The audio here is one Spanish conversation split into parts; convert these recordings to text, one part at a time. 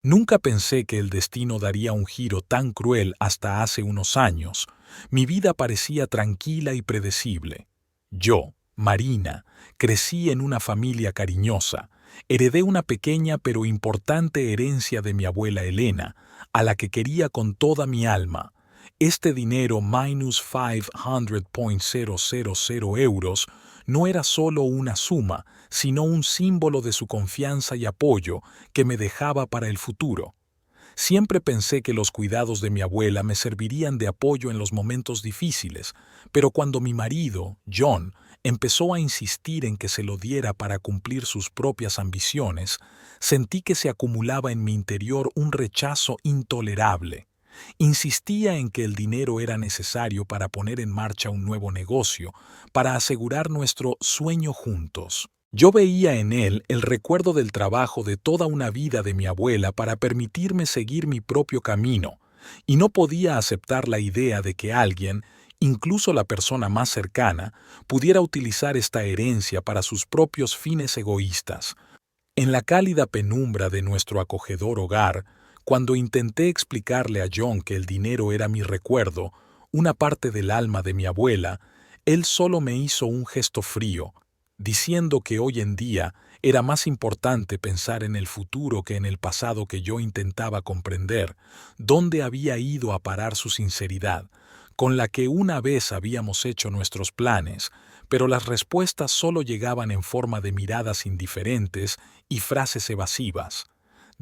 Nunca pensé que el destino daría un giro tan cruel hasta hace unos años. Mi vida parecía tranquila y predecible. Yo, Marina, crecí en una familia cariñosa. Heredé una pequeña pero importante herencia de mi abuela Elena, a la que quería con toda mi alma. Este dinero minus 500.000 euros no era solo una suma, sino un símbolo de su confianza y apoyo que me dejaba para el futuro. Siempre pensé que los cuidados de mi abuela me servirían de apoyo en los momentos difíciles, pero cuando mi marido, John, empezó a insistir en que se lo diera para cumplir sus propias ambiciones, sentí que se acumulaba en mi interior un rechazo intolerable. Insistía en que el dinero era necesario para poner en marcha un nuevo negocio, para asegurar nuestro sueño juntos. Yo veía en él el recuerdo del trabajo de toda una vida de mi abuela para permitirme seguir mi propio camino, y no podía aceptar la idea de que alguien, incluso la persona más cercana, pudiera utilizar esta herencia para sus propios fines egoístas. En la cálida penumbra de nuestro acogedor hogar, cuando intenté explicarle a John que el dinero era mi recuerdo, una parte del alma de mi abuela, él solo me hizo un gesto frío, diciendo que hoy en día era más importante pensar en el futuro que en el pasado que yo intentaba comprender, dónde había ido a parar su sinceridad, con la que una vez habíamos hecho nuestros planes, pero las respuestas solo llegaban en forma de miradas indiferentes y frases evasivas.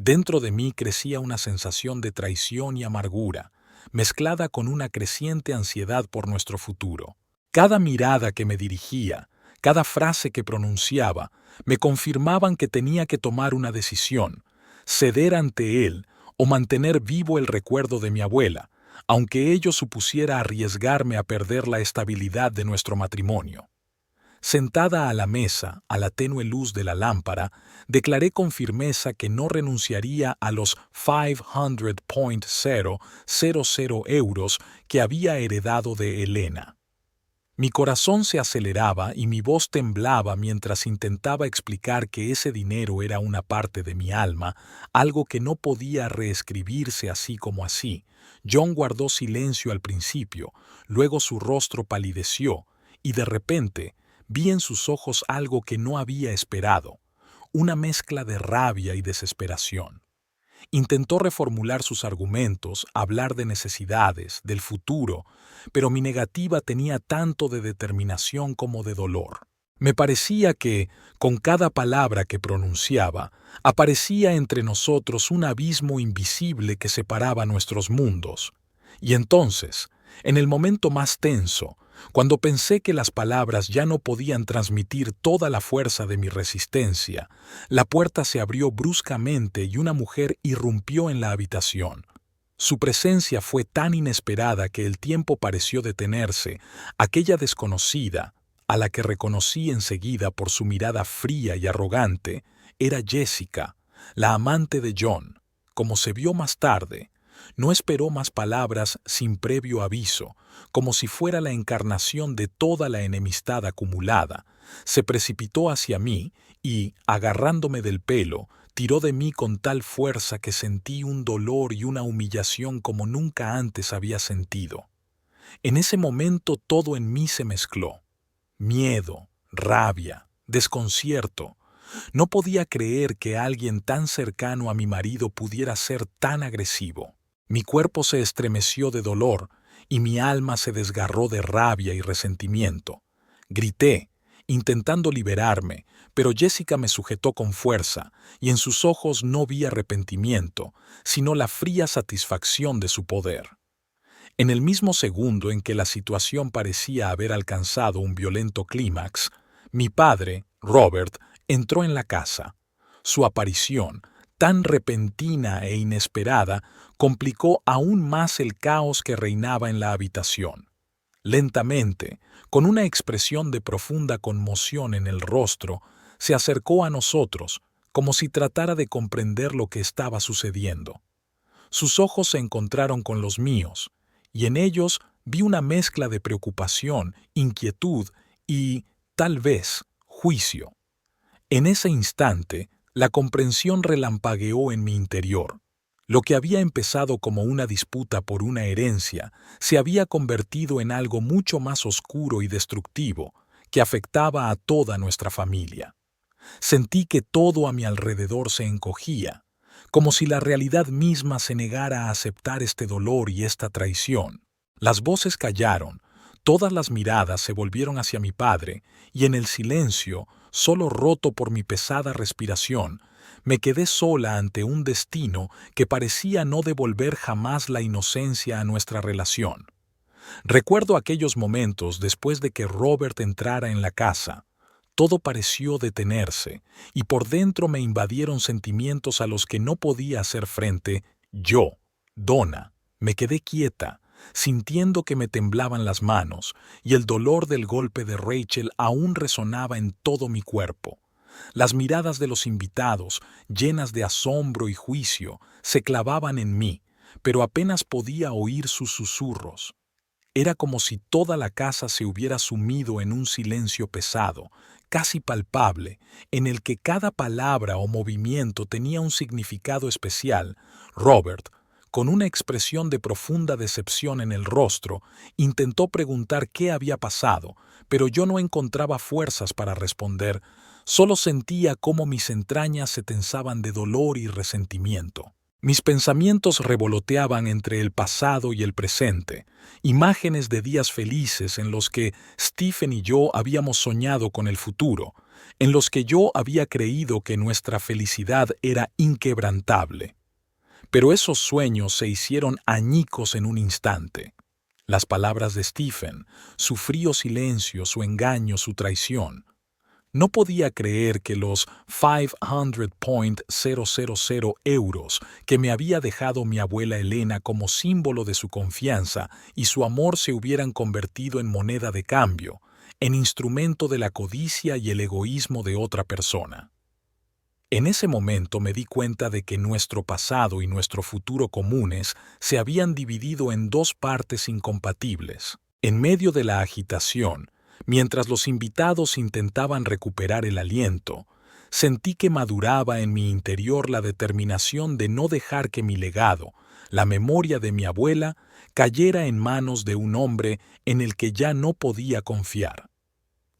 Dentro de mí crecía una sensación de traición y amargura, mezclada con una creciente ansiedad por nuestro futuro. Cada mirada que me dirigía, cada frase que pronunciaba, me confirmaban que tenía que tomar una decisión, ceder ante él o mantener vivo el recuerdo de mi abuela, aunque ello supusiera arriesgarme a perder la estabilidad de nuestro matrimonio. Sentada a la mesa, a la tenue luz de la lámpara, declaré con firmeza que no renunciaría a los 500.000 euros que había heredado de Elena. Mi corazón se aceleraba y mi voz temblaba mientras intentaba explicar que ese dinero era una parte de mi alma, algo que no podía reescribirse así como así. John guardó silencio al principio, luego su rostro palideció, y de repente vi en sus ojos algo que no había esperado, una mezcla de rabia y desesperación. Intentó reformular sus argumentos, hablar de necesidades, del futuro, pero mi negativa tenía tanto de determinación como de dolor. Me parecía que, con cada palabra que pronunciaba, aparecía entre nosotros un abismo invisible que separaba nuestros mundos. Y entonces, en el momento más tenso, cuando pensé que las palabras ya no podían transmitir toda la fuerza de mi resistencia, la puerta se abrió bruscamente y una mujer irrumpió en la habitación. Su presencia fue tan inesperada que el tiempo pareció detenerse. Aquella desconocida, a la que reconocí enseguida por su mirada fría y arrogante, era Jessica, la amante de John. Como se vio más tarde, no esperó más palabras sin previo aviso, como si fuera la encarnación de toda la enemistad acumulada. Se precipitó hacia mí y, agarrándome del pelo, tiró de mí con tal fuerza que sentí un dolor y una humillación como nunca antes había sentido. En ese momento todo en mí se mezcló. Miedo, rabia, desconcierto. No podía creer que alguien tan cercano a mi marido pudiera ser tan agresivo. Mi cuerpo se estremeció de dolor y mi alma se desgarró de rabia y resentimiento. Grité, intentando liberarme, pero Jessica me sujetó con fuerza y en sus ojos no vi arrepentimiento, sino la fría satisfacción de su poder. En el mismo segundo en que la situación parecía haber alcanzado un violento clímax, mi padre, Robert, entró en la casa. Su aparición, tan repentina e inesperada, complicó aún más el caos que reinaba en la habitación. Lentamente, con una expresión de profunda conmoción en el rostro, se acercó a nosotros, como si tratara de comprender lo que estaba sucediendo. Sus ojos se encontraron con los míos, y en ellos vi una mezcla de preocupación, inquietud y, tal vez, juicio. En ese instante, la comprensión relampagueó en mi interior. Lo que había empezado como una disputa por una herencia se había convertido en algo mucho más oscuro y destructivo que afectaba a toda nuestra familia. Sentí que todo a mi alrededor se encogía, como si la realidad misma se negara a aceptar este dolor y esta traición. Las voces callaron, todas las miradas se volvieron hacia mi padre, y en el silencio, solo roto por mi pesada respiración, me quedé sola ante un destino que parecía no devolver jamás la inocencia a nuestra relación. Recuerdo aquellos momentos después de que Robert entrara en la casa. Todo pareció detenerse, y por dentro me invadieron sentimientos a los que no podía hacer frente. Yo, Donna, me quedé quieta, sintiendo que me temblaban las manos, y el dolor del golpe de Rachel aún resonaba en todo mi cuerpo. Las miradas de los invitados, llenas de asombro y juicio, se clavaban en mí, pero apenas podía oír sus susurros. Era como si toda la casa se hubiera sumido en un silencio pesado, casi palpable, en el que cada palabra o movimiento tenía un significado especial. Robert, con una expresión de profunda decepción en el rostro, intentó preguntar qué había pasado, pero yo no encontraba fuerzas para responder. Solo sentía cómo mis entrañas se tensaban de dolor y resentimiento. Mis pensamientos revoloteaban entre el pasado y el presente, imágenes de días felices en los que Stephen y yo habíamos soñado con el futuro, en los que yo había creído que nuestra felicidad era inquebrantable. Pero esos sueños se hicieron añicos en un instante. Las palabras de Stephen, su frío silencio, su engaño, su traición. No podía creer que los 500.000 euros que me había dejado mi abuela Elena como símbolo de su confianza y su amor se hubieran convertido en moneda de cambio, en instrumento de la codicia y el egoísmo de otra persona. En ese momento me di cuenta de que nuestro pasado y nuestro futuro comunes se habían dividido en dos partes incompatibles. En medio de la agitación, mientras los invitados intentaban recuperar el aliento, sentí que maduraba en mi interior la determinación de no dejar que mi legado, la memoria de mi abuela, cayera en manos de un hombre en el que ya no podía confiar.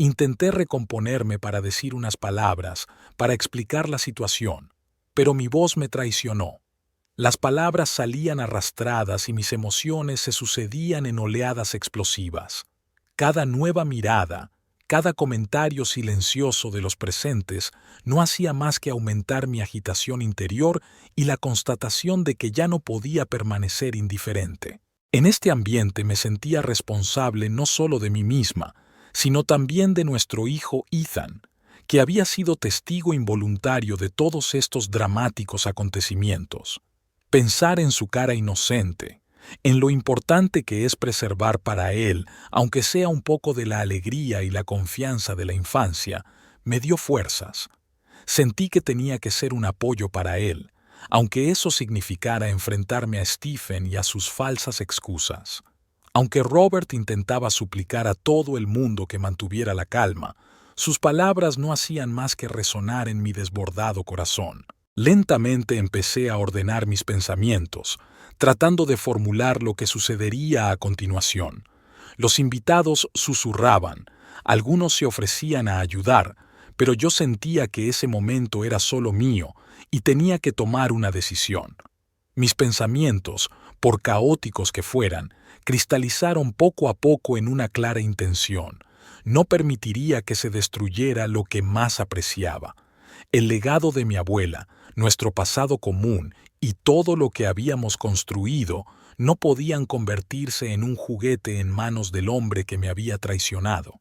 Intenté recomponerme para decir unas palabras, para explicar la situación, pero mi voz me traicionó. Las palabras salían arrastradas y mis emociones se sucedían en oleadas explosivas. Cada nueva mirada, cada comentario silencioso de los presentes no hacía más que aumentar mi agitación interior y la constatación de que ya no podía permanecer indiferente. En este ambiente me sentía responsable no solo de mí misma, sino también de nuestro hijo Ethan, que había sido testigo involuntario de todos estos dramáticos acontecimientos. Pensar en su cara inocente, en lo importante que es preservar para él, aunque sea un poco de la alegría y la confianza de la infancia, me dio fuerzas. Sentí que tenía que ser un apoyo para él, aunque eso significara enfrentarme a Stephen y a sus falsas excusas. Aunque Robert intentaba suplicar a todo el mundo que mantuviera la calma, sus palabras no hacían más que resonar en mi desbordado corazón. Lentamente empecé a ordenar mis pensamientos, tratando de formular lo que sucedería a continuación. Los invitados susurraban, algunos se ofrecían a ayudar, pero yo sentía que ese momento era solo mío y tenía que tomar una decisión. Mis pensamientos, por caóticos que fueran, cristalizaron poco a poco en una clara intención. No permitiría que se destruyera lo que más apreciaba. El legado de mi abuela, nuestro pasado común y todo lo que habíamos construido no podían convertirse en un juguete en manos del hombre que me había traicionado.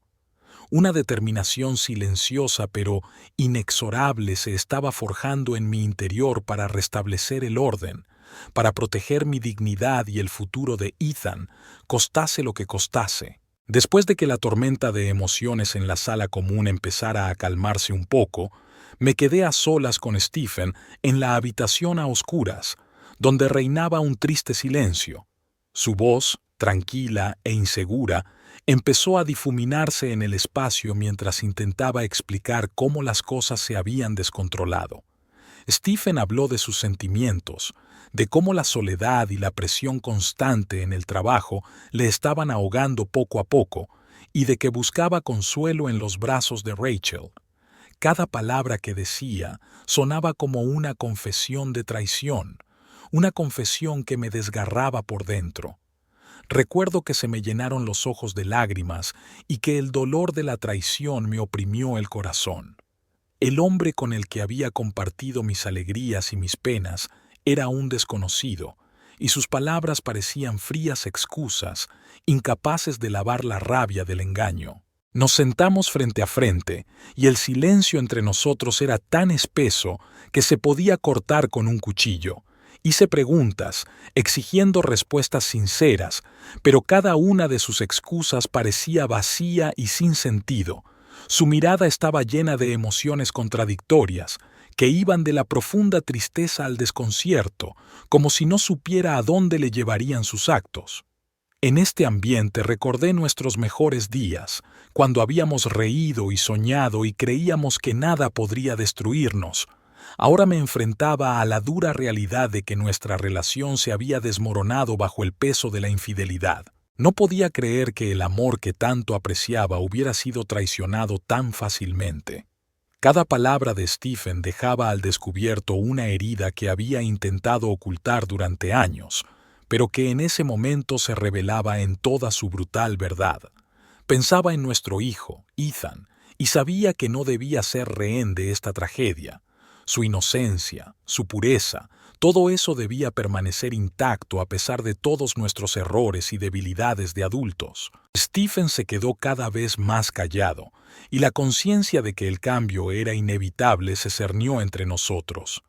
Una determinación silenciosa pero inexorable se estaba forjando en mi interior para restablecer el orden, para proteger mi dignidad y el futuro de Ethan, costase lo que costase. Después de que la tormenta de emociones en la sala común empezara a calmarse un poco, me quedé a solas con Stephen en la habitación a oscuras, donde reinaba un triste silencio. Su voz, tranquila e insegura, empezó a difuminarse en el espacio mientras intentaba explicar cómo las cosas se habían descontrolado. Stephen habló de sus sentimientos, de cómo la soledad y la presión constante en el trabajo le estaban ahogando poco a poco, y de que buscaba consuelo en los brazos de Rachel. Cada palabra que decía sonaba como una confesión de traición, una confesión que me desgarraba por dentro. Recuerdo que se me llenaron los ojos de lágrimas y que el dolor de la traición me oprimió el corazón. El hombre con el que había compartido mis alegrías y mis penas era un desconocido, y sus palabras parecían frías excusas, incapaces de lavar la rabia del engaño. Nos sentamos frente a frente, y el silencio entre nosotros era tan espeso que se podía cortar con un cuchillo. Hice preguntas, exigiendo respuestas sinceras, pero cada una de sus excusas parecía vacía y sin sentido. Su mirada estaba llena de emociones contradictorias, que iban de la profunda tristeza al desconcierto, como si no supiera a dónde le llevarían sus actos. En este ambiente recordé nuestros mejores días, cuando habíamos reído y soñado y creíamos que nada podría destruirnos. Ahora me enfrentaba a la dura realidad de que nuestra relación se había desmoronado bajo el peso de la infidelidad. No podía creer que el amor que tanto apreciaba hubiera sido traicionado tan fácilmente. Cada palabra de Stephen dejaba al descubierto una herida que había intentado ocultar durante años, pero que en ese momento se revelaba en toda su brutal verdad. Pensaba en nuestro hijo, Ethan, y sabía que no debía ser rehén de esta tragedia. Su inocencia, su pureza, todo eso debía permanecer intacto a pesar de todos nuestros errores y debilidades de adultos. Stephen se quedó cada vez más callado, y la conciencia de que el cambio era inevitable se cernió entre nosotros.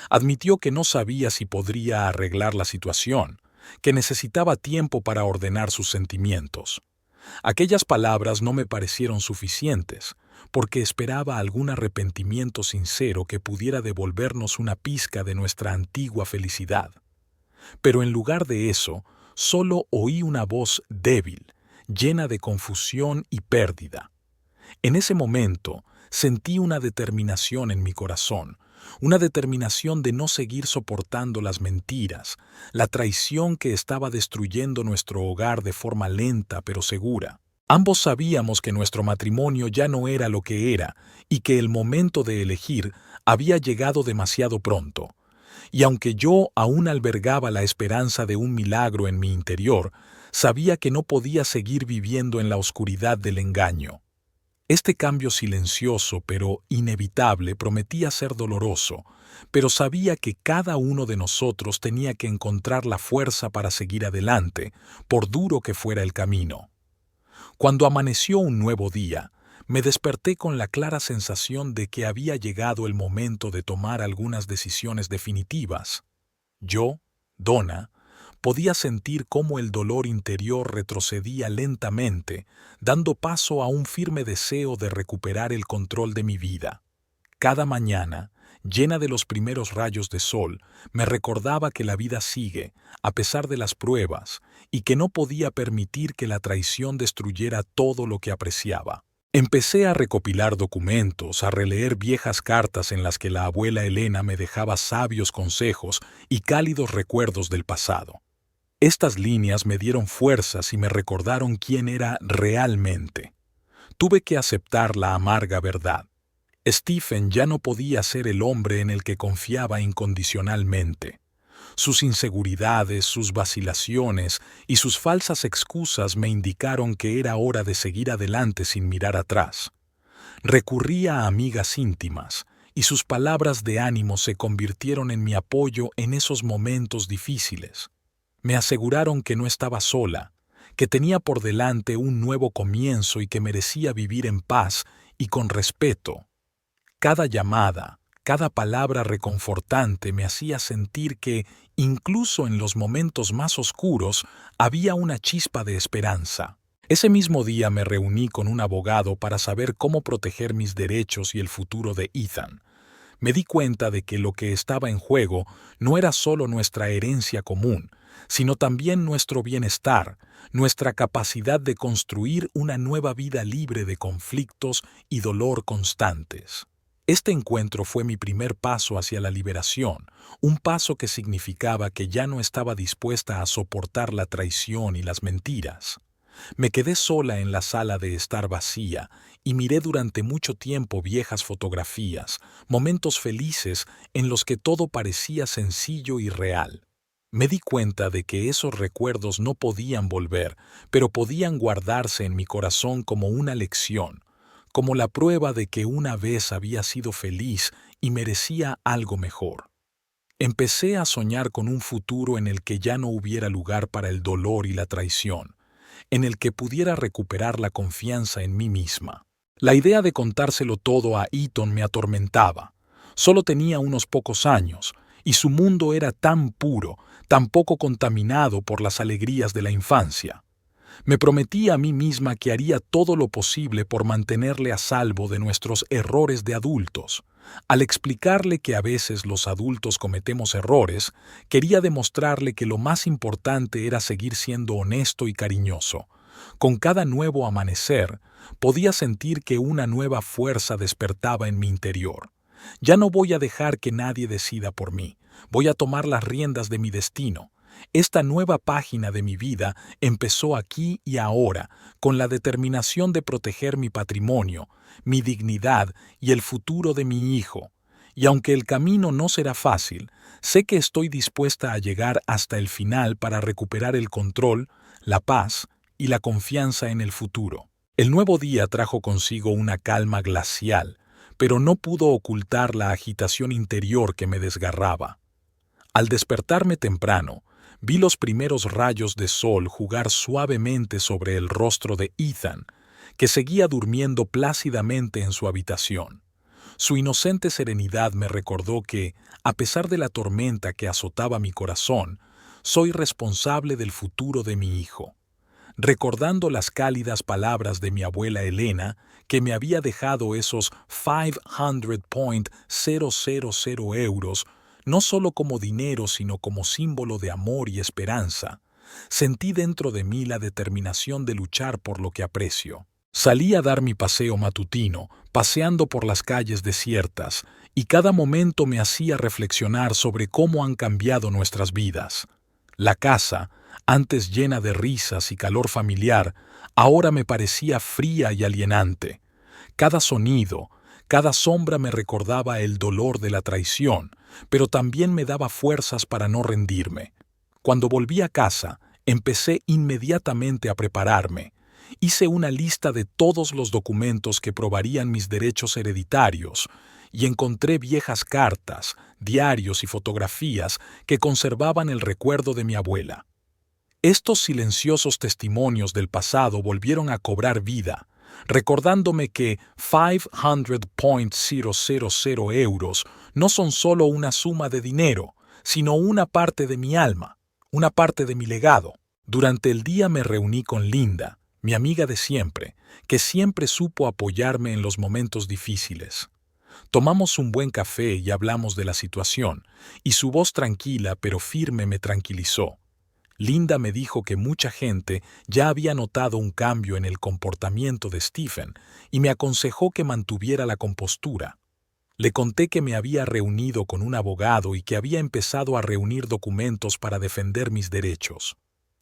Admitió que no sabía si podría arreglar la situación, que necesitaba tiempo para ordenar sus sentimientos. Aquellas palabras no me parecieron suficientes, porque esperaba algún arrepentimiento sincero que pudiera devolvernos una pizca de nuestra antigua felicidad. Pero en lugar de eso, solo oí una voz débil, llena de confusión y pérdida. En ese momento, sentí una determinación en mi corazón, una determinación de no seguir soportando las mentiras, la traición que estaba destruyendo nuestro hogar de forma lenta pero segura. Ambos sabíamos que nuestro matrimonio ya no era lo que era y que el momento de elegir había llegado demasiado pronto. Y aunque yo aún albergaba la esperanza de un milagro en mi interior, sabía que no podía seguir viviendo en la oscuridad del engaño. Este cambio silencioso pero inevitable prometía ser doloroso, pero sabía que cada uno de nosotros tenía que encontrar la fuerza para seguir adelante, por duro que fuera el camino. Cuando amaneció un nuevo día, me desperté con la clara sensación de que había llegado el momento de tomar algunas decisiones definitivas. Yo, Donna, podía sentir cómo el dolor interior retrocedía lentamente, dando paso a un firme deseo de recuperar el control de mi vida. Cada mañana, llena de los primeros rayos de sol, me recordaba que la vida sigue, a pesar de las pruebas, y que no podía permitir que la traición destruyera todo lo que apreciaba. Empecé a recopilar documentos, a releer viejas cartas en las que la abuela Elena me dejaba sabios consejos y cálidos recuerdos del pasado. Estas líneas me dieron fuerzas y me recordaron quién era realmente. Tuve que aceptar la amarga verdad. Stephen ya no podía ser el hombre en el que confiaba incondicionalmente. Sus inseguridades, sus vacilaciones y sus falsas excusas me indicaron que era hora de seguir adelante sin mirar atrás. Recurría a amigas íntimas, y sus palabras de ánimo se convirtieron en mi apoyo en esos momentos difíciles. Me aseguraron que no estaba sola, que tenía por delante un nuevo comienzo y que merecía vivir en paz y con respeto. Cada llamada, cada palabra reconfortante me hacía sentir que, incluso en los momentos más oscuros, había una chispa de esperanza. Ese mismo día me reuní con un abogado para saber cómo proteger mis derechos y el futuro de Ethan. Me di cuenta de que lo que estaba en juego no era solo nuestra herencia común, sino también nuestro bienestar, nuestra capacidad de construir una nueva vida libre de conflictos y dolor constantes. Este encuentro fue mi primer paso hacia la liberación, un paso que significaba que ya no estaba dispuesta a soportar la traición y las mentiras. Me quedé sola en la sala de estar vacía y miré durante mucho tiempo viejas fotografías, momentos felices en los que todo parecía sencillo y real. Me di cuenta de que esos recuerdos no podían volver, pero podían guardarse en mi corazón como una lección, como la prueba de que una vez había sido feliz y merecía algo mejor. Empecé a soñar con un futuro en el que ya no hubiera lugar para el dolor y la traición, en el que pudiera recuperar la confianza en mí misma. La idea de contárselo todo a Ethan me atormentaba. Solo tenía unos pocos años, y su mundo era tan puro, tan poco contaminado por las alegrías de la infancia. Me prometí a mí misma que haría todo lo posible por mantenerle a salvo de nuestros errores de adultos. Al explicarle que a veces los adultos cometemos errores, quería demostrarle que lo más importante era seguir siendo honesto y cariñoso. Con cada nuevo amanecer, podía sentir que una nueva fuerza despertaba en mi interior. Ya no voy a dejar que nadie decida por mí. Voy a tomar las riendas de mi destino. Esta nueva página de mi vida empezó aquí y ahora, con la determinación de proteger mi patrimonio, mi dignidad y el futuro de mi hijo. Y aunque el camino no será fácil, sé que estoy dispuesta a llegar hasta el final para recuperar el control, la paz y la confianza en el futuro. El nuevo día trajo consigo una calma glacial, pero no pudo ocultar la agitación interior que me desgarraba. Al despertarme temprano, vi los primeros rayos de sol jugar suavemente sobre el rostro de Ethan, que seguía durmiendo plácidamente en su habitación. Su inocente serenidad me recordó que, a pesar de la tormenta que azotaba mi corazón, soy responsable del futuro de mi hijo. Recordando las cálidas palabras de mi abuela Elena, que me había dejado esos 500.000 euros, no solo como dinero sino como símbolo de amor y esperanza, sentí dentro de mí la determinación de luchar por lo que aprecio. Salí a dar mi paseo matutino, paseando por las calles desiertas, y cada momento me hacía reflexionar sobre cómo han cambiado nuestras vidas. La casa, antes llena de risas y calor familiar, ahora me parecía fría y alienante. Cada sonido, cada sombra me recordaba el dolor de la traición, pero también me daba fuerzas para no rendirme. Cuando volví a casa, empecé inmediatamente a prepararme. Hice una lista de todos los documentos que probarían mis derechos hereditarios y encontré viejas cartas, diarios y fotografías que conservaban el recuerdo de mi abuela. Estos silenciosos testimonios del pasado volvieron a cobrar vida, recordándome que 500.000 euros no son solo una suma de dinero, sino una parte de mi alma, una parte de mi legado. Durante el día me reuní con Linda, mi amiga de siempre, que siempre supo apoyarme en los momentos difíciles. Tomamos un buen café y hablamos de la situación, y su voz tranquila pero firme me tranquilizó. Linda me dijo que mucha gente ya había notado un cambio en el comportamiento de Stephen y me aconsejó que mantuviera la compostura. Le conté que me había reunido con un abogado y que había empezado a reunir documentos para defender mis derechos.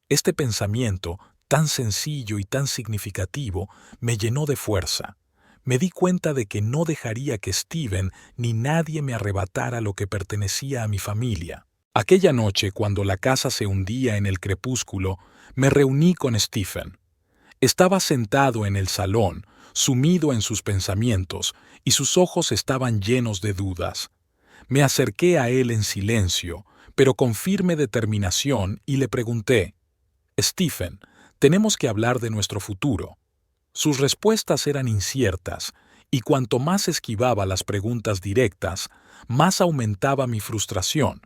Este pensamiento, tan sencillo y tan significativo, me llenó de fuerza. Me di cuenta de que no dejaría que Stephen ni nadie me arrebatara lo que pertenecía a mi familia. Aquella noche, cuando la casa se hundía en el crepúsculo, me reuní con Stephen. Estaba sentado en el salón, sumido en sus pensamientos, y sus ojos estaban llenos de dudas. Me acerqué a él en silencio, pero con firme determinación, y le pregunté: «Stephen, tenemos que hablar de nuestro futuro». Sus respuestas eran inciertas, y cuanto más esquivaba las preguntas directas, más aumentaba mi frustración.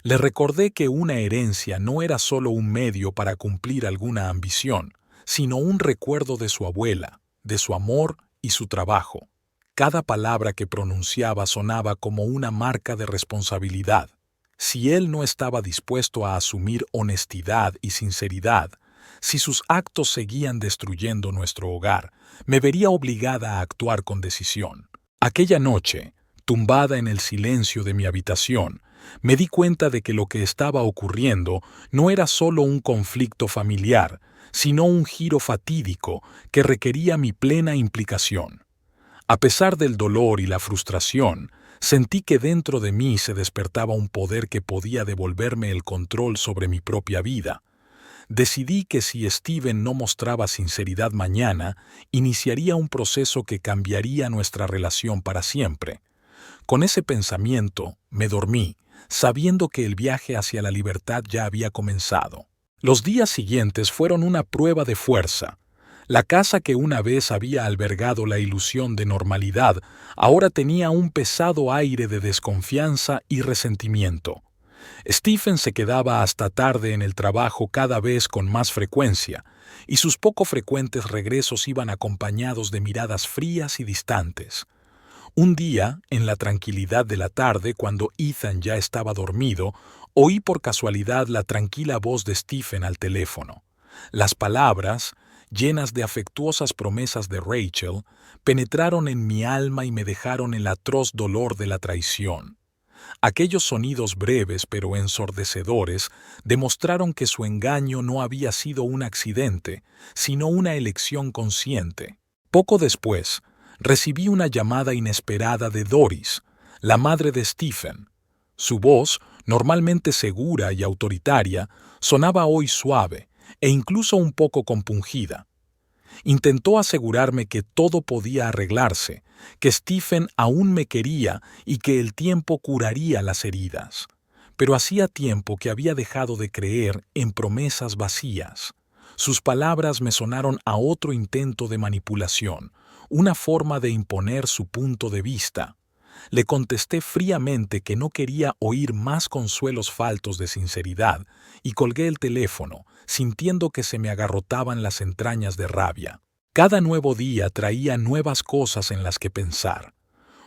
Le recordé que una herencia no era solo un medio para cumplir alguna ambición, sino un recuerdo de su abuela, de su amor y su trabajo. Cada palabra que pronunciaba sonaba como una marca de responsabilidad. Si él no estaba dispuesto a asumir honestidad y sinceridad, si sus actos seguían destruyendo nuestro hogar, me vería obligada a actuar con decisión. Aquella noche, tumbada en el silencio de mi habitación, me di cuenta de que lo que estaba ocurriendo no era solo un conflicto familiar, sino un giro fatídico que requería mi plena implicación. A pesar del dolor y la frustración, sentí que dentro de mí se despertaba un poder que podía devolverme el control sobre mi propia vida. Decidí que si Steven no mostraba sinceridad mañana, iniciaría un proceso que cambiaría nuestra relación para siempre. Con ese pensamiento, me dormí, sabiendo que el viaje hacia la libertad ya había comenzado. Los días siguientes fueron una prueba de fuerza. La casa que una vez había albergado la ilusión de normalidad ahora tenía un pesado aire de desconfianza y resentimiento. Stephen se quedaba hasta tarde en el trabajo cada vez con más frecuencia, y sus poco frecuentes regresos iban acompañados de miradas frías y distantes. Un día, en la tranquilidad de la tarde, cuando Ethan ya estaba dormido, oí por casualidad la tranquila voz de Stephen al teléfono. Las palabras, llenas de afectuosas promesas de Rachel, penetraron en mi alma y me dejaron el atroz dolor de la traición. Aquellos sonidos breves pero ensordecedores demostraron que su engaño no había sido un accidente, sino una elección consciente. Poco después, recibí una llamada inesperada de Doris, la madre de Stephen. Su voz, normalmente segura y autoritaria, sonaba hoy suave e incluso un poco compungida. Intentó asegurarme que todo podía arreglarse, que Stephen aún me quería y que el tiempo curaría las heridas. Pero hacía tiempo que había dejado de creer en promesas vacías. Sus palabras me sonaron a otro intento de manipulación, una forma de imponer su punto de vista. Le contesté fríamente que no quería oír más consuelos faltos de sinceridad y colgué el teléfono, sintiendo que se me agarrotaban las entrañas de rabia. Cada nuevo día traía nuevas cosas en las que pensar.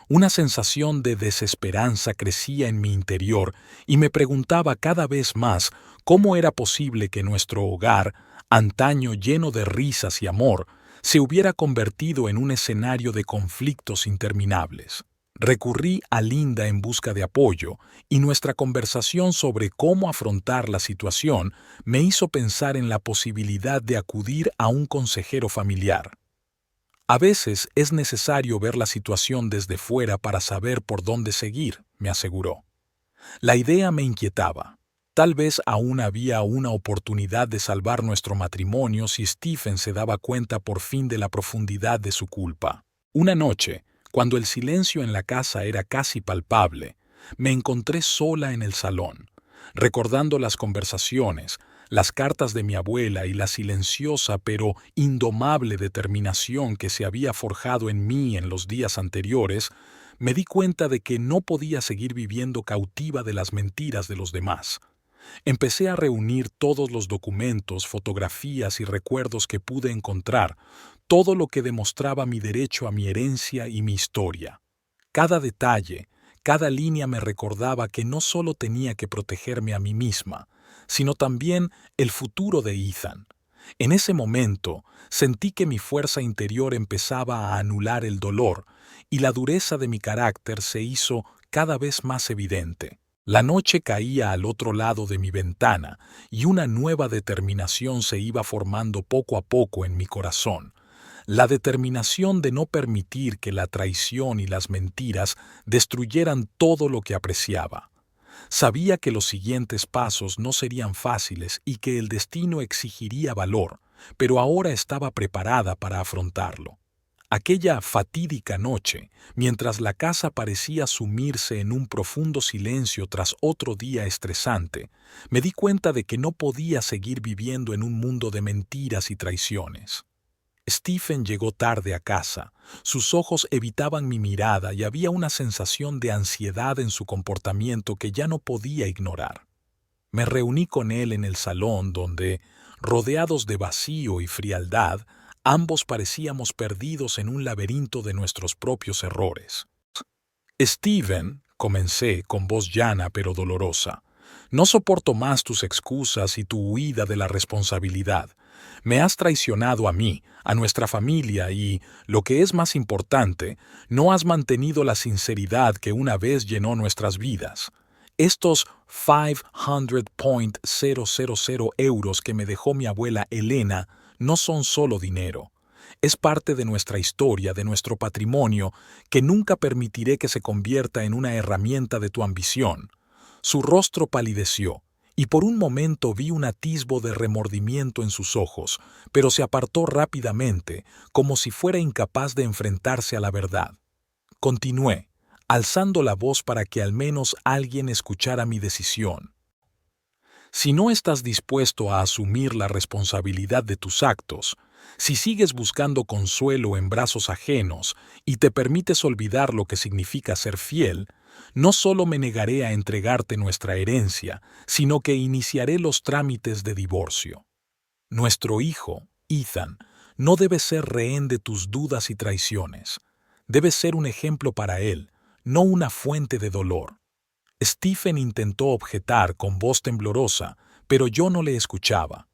Una sensación de desesperanza crecía en mi interior y me preguntaba cada vez más cómo era posible que nuestro hogar, antaño lleno de risas y amor, se hubiera convertido en un escenario de conflictos interminables. Recurrí a Linda en busca de apoyo, y nuestra conversación sobre cómo afrontar la situación me hizo pensar en la posibilidad de acudir a un consejero familiar. A veces es necesario ver la situación desde fuera para saber por dónde seguir, me aseguró. La idea me inquietaba. Tal vez aún había una oportunidad de salvar nuestro matrimonio si Stephen se daba cuenta por fin de la profundidad de su culpa. Una noche, cuando el silencio en la casa era casi palpable, me encontré sola en el salón, recordando las conversaciones, las cartas de mi abuela y la silenciosa pero indomable determinación que se había forjado en mí en los días anteriores. Me di cuenta de que no podía seguir viviendo cautiva de las mentiras de los demás. Empecé a reunir todos los documentos, fotografías y recuerdos que pude encontrar, todo lo que demostraba mi derecho a mi herencia y mi historia. Cada detalle, cada línea me recordaba que no solo tenía que protegerme a mí misma, sino también el futuro de Ethan. En ese momento, sentí que mi fuerza interior empezaba a anular el dolor, y la dureza de mi carácter se hizo cada vez más evidente. La noche caía al otro lado de mi ventana, y una nueva determinación se iba formando poco a poco en mi corazón. La determinación de no permitir que la traición y las mentiras destruyeran todo lo que apreciaba. Sabía que los siguientes pasos no serían fáciles y que el destino exigiría valor, pero ahora estaba preparada para afrontarlo. Aquella fatídica noche, mientras la casa parecía sumirse en un profundo silencio tras otro día estresante, me di cuenta de que no podía seguir viviendo en un mundo de mentiras y traiciones. Stephen llegó tarde a casa, sus ojos evitaban mi mirada y había una sensación de ansiedad en su comportamiento que ya no podía ignorar. Me reuní con él en el salón donde, rodeados de vacío y frialdad, ambos parecíamos perdidos en un laberinto de nuestros propios errores. Stephen, comencé con voz llana pero dolorosa, no soporto más tus excusas y tu huida de la responsabilidad. Me has traicionado a mí, a nuestra familia y, lo que es más importante, no has mantenido la sinceridad que una vez llenó nuestras vidas. Estos 500.000 euros que me dejó mi abuela Elena no son solo dinero. Es parte de nuestra historia, de nuestro patrimonio, que nunca permitiré que se convierta en una herramienta de tu ambición. Su rostro palideció, y por un momento vi un atisbo de remordimiento en sus ojos, pero se apartó rápidamente, como si fuera incapaz de enfrentarse a la verdad. Continué, alzando la voz para que al menos alguien escuchara mi decisión. Si no estás dispuesto a asumir la responsabilidad de tus actos, si sigues buscando consuelo en brazos ajenos y te permites olvidar lo que significa ser fiel, no solo me negaré a entregarte nuestra herencia, sino que iniciaré los trámites de divorcio. Nuestro hijo, Ethan, no debe ser rehén de tus dudas y traiciones. Debe ser un ejemplo para él, no una fuente de dolor. Stephen intentó objetar con voz temblorosa, pero yo no le escuchaba.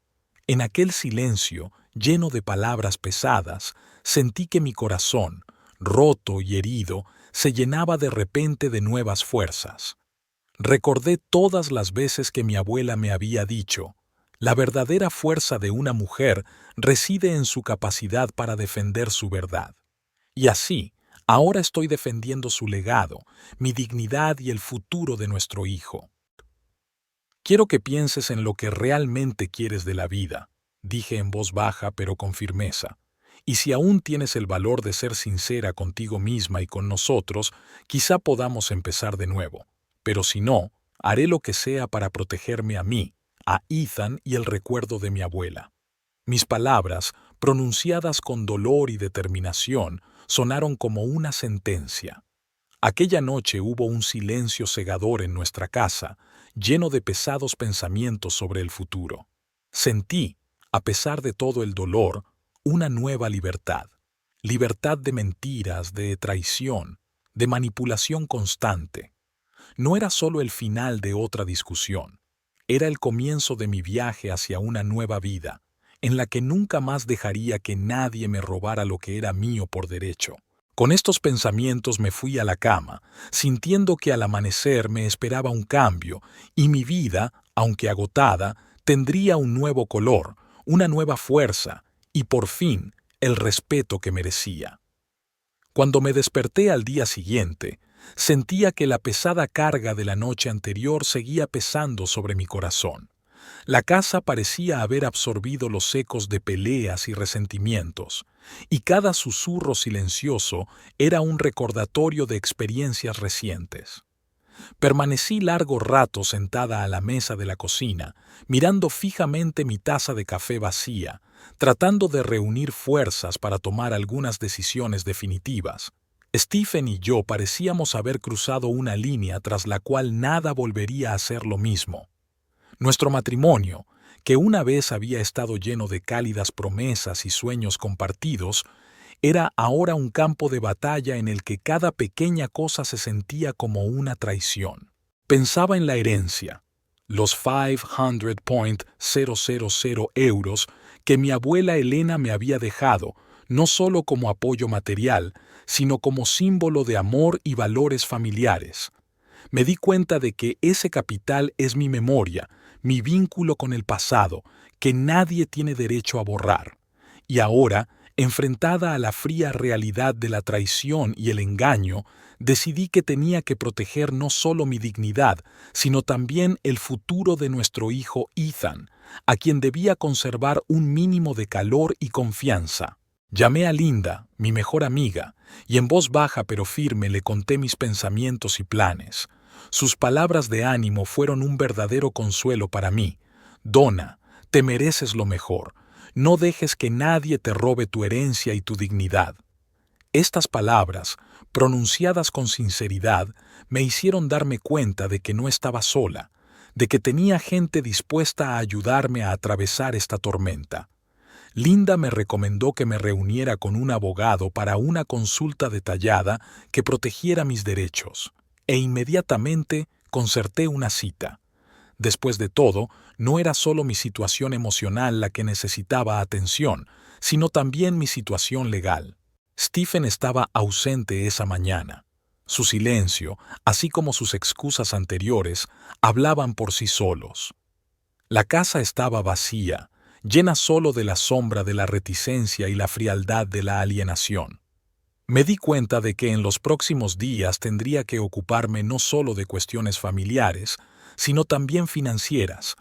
En aquel silencio, lleno de palabras pesadas, sentí que mi corazón, roto y herido, se llenaba de repente de nuevas fuerzas. Recordé todas las veces que mi abuela me había dicho, la verdadera fuerza de una mujer reside en su capacidad para defender su verdad. Y así, ahora estoy defendiendo su legado, mi dignidad y el futuro de nuestro hijo. Quiero que pienses en lo que realmente quieres de la vida, dije en voz baja pero con firmeza. Y si aún tienes el valor de ser sincera contigo misma y con nosotros, quizá podamos empezar de nuevo. Pero si no, haré lo que sea para protegerme a mí, a Ethan y el recuerdo de mi abuela. Mis palabras, pronunciadas con dolor y determinación, sonaron como una sentencia. Aquella noche hubo un silencio cegador en nuestra casa, lleno de pesados pensamientos sobre el futuro. Sentí, a pesar de todo el dolor, una nueva libertad. Libertad de mentiras, de traición, de manipulación constante. No era solo el final de otra discusión. Era el comienzo de mi viaje hacia una nueva vida, en la que nunca más dejaría que nadie me robara lo que era mío por derecho. Con estos pensamientos me fui a la cama, sintiendo que al amanecer me esperaba un cambio, y mi vida, aunque agotada, tendría un nuevo color, una nueva fuerza, y por fin, el respeto que merecía. Cuando me desperté al día siguiente, sentía que la pesada carga de la noche anterior seguía pesando sobre mi corazón. La casa parecía haber absorbido los ecos de peleas y resentimientos, y cada susurro silencioso era un recordatorio de experiencias recientes. Permanecí largo rato sentada a la mesa de la cocina, mirando fijamente mi taza de café vacía, tratando de reunir fuerzas para tomar algunas decisiones definitivas. Stephen y yo parecíamos haber cruzado una línea tras la cual nada volvería a ser lo mismo. Nuestro matrimonio, que una vez había estado lleno de cálidas promesas y sueños compartidos, era ahora un campo de batalla en el que cada pequeña cosa se sentía como una traición. Pensaba en la herencia, los 500.000 euros que mi abuela Elena me había dejado, no solo como apoyo material, sino como símbolo de amor y valores familiares. Me di cuenta de que ese capital es mi memoria, mi vínculo con el pasado, que nadie tiene derecho a borrar. Y ahora, enfrentada a la fría realidad de la traición y el engaño, decidí que tenía que proteger no solo mi dignidad, sino también el futuro de nuestro hijo Ethan, a quien debía conservar un mínimo de calor y confianza. Llamé a Linda, mi mejor amiga, y en voz baja pero firme le conté mis pensamientos y planes. Sus palabras de ánimo fueron un verdadero consuelo para mí. Donna, te mereces lo mejor. No dejes que nadie te robe tu herencia y tu dignidad. Estas palabras, pronunciadas con sinceridad, me hicieron darme cuenta de que no estaba sola, de que tenía gente dispuesta a ayudarme a atravesar esta tormenta. Linda me recomendó que me reuniera con un abogado para una consulta detallada que protegiera mis derechos, e inmediatamente concerté una cita. Después de todo, no era solo mi situación emocional la que necesitaba atención, sino también mi situación legal. Stephen estaba ausente esa mañana. Su silencio, así como sus excusas anteriores, hablaban por sí solos. La casa estaba vacía, llena solo de la sombra de la reticencia y la frialdad de la alienación. Me di cuenta de que en los próximos días tendría que ocuparme no solo de cuestiones familiares, sino también financieras.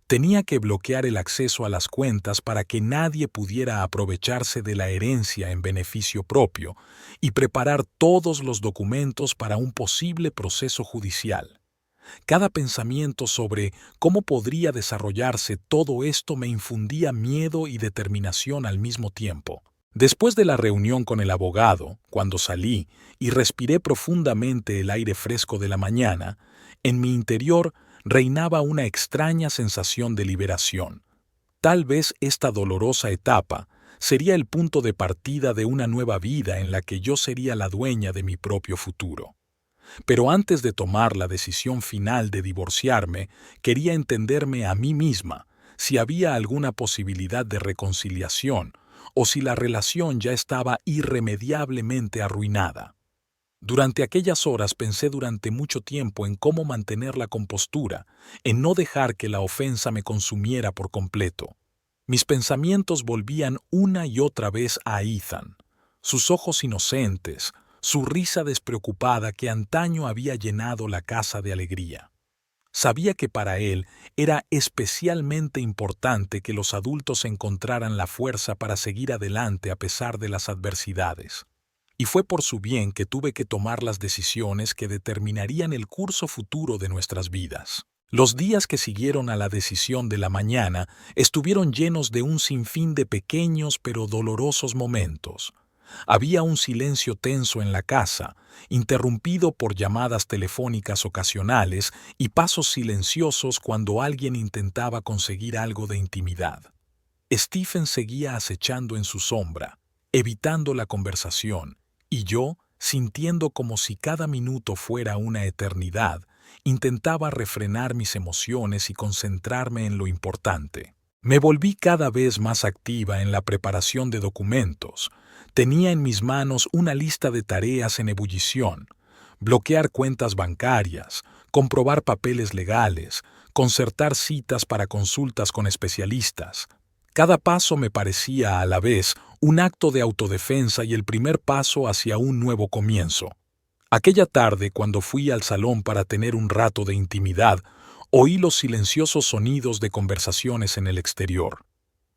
Tenía que bloquear el acceso a las cuentas para que nadie pudiera aprovecharse de la herencia en beneficio propio y preparar todos los documentos para un posible proceso judicial. Cada pensamiento sobre cómo podría desarrollarse todo esto me infundía miedo y determinación al mismo tiempo. Después de la reunión con el abogado, cuando salí y respiré profundamente el aire fresco de la mañana, en mi interior reinaba una extraña sensación de liberación. Tal vez esta dolorosa etapa sería el punto de partida de una nueva vida en la que yo sería la dueña de mi propio futuro. Pero antes de tomar la decisión final de divorciarme, quería entenderme a mí misma si había alguna posibilidad de reconciliación o si la relación ya estaba irremediablemente arruinada. Durante aquellas horas pensé durante mucho tiempo en cómo mantener la compostura, en no dejar que la ofensa me consumiera por completo. Mis pensamientos volvían una y otra vez a Ethan, sus ojos inocentes, su risa despreocupada que antaño había llenado la casa de alegría. Sabía que para él era especialmente importante que los adultos encontraran la fuerza para seguir adelante a pesar de las adversidades. Y fue por su bien que tuve que tomar las decisiones que determinarían el curso futuro de nuestras vidas. Los días que siguieron a la decisión de la mañana estuvieron llenos de un sinfín de pequeños pero dolorosos momentos. Había un silencio tenso en la casa, interrumpido por llamadas telefónicas ocasionales y pasos silenciosos cuando alguien intentaba conseguir algo de intimidad. Stephen seguía acechando en su sombra, evitando la conversación, y yo, sintiendo como si cada minuto fuera una eternidad, intentaba refrenar mis emociones y concentrarme en lo importante. Me volví cada vez más activa en la preparación de documentos. Tenía en mis manos una lista de tareas en ebullición: bloquear cuentas bancarias, comprobar papeles legales, concertar citas para consultas con especialistas. Cada paso me parecía a la vez un acto de autodefensa y el primer paso hacia un nuevo comienzo. Aquella tarde, cuando fui al salón para tener un rato de intimidad, oí los silenciosos sonidos de conversaciones en el exterior.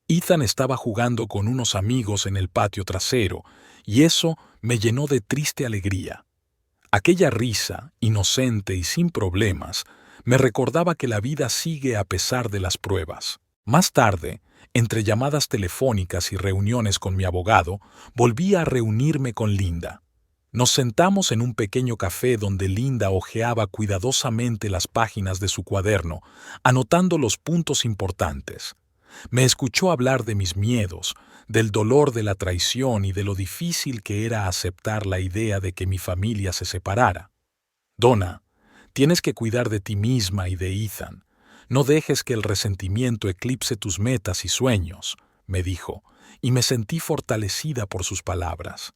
Ethan estaba jugando con unos amigos en el patio trasero, y eso me llenó de triste alegría. Aquella risa, inocente y sin problemas, me recordaba que la vida sigue a pesar de las pruebas. Más tarde, entre llamadas telefónicas y reuniones con mi abogado, volví a reunirme con Linda. Nos sentamos en un pequeño café donde Linda hojeaba cuidadosamente las páginas de su cuaderno, anotando los puntos importantes. Me escuchó hablar de mis miedos, del dolor de la traición y de lo difícil que era aceptar la idea de que mi familia se separara. Donna, tienes que cuidar de ti misma y de Ethan. No dejes que el resentimiento eclipse tus metas y sueños, me dijo, y me sentí fortalecida por sus palabras.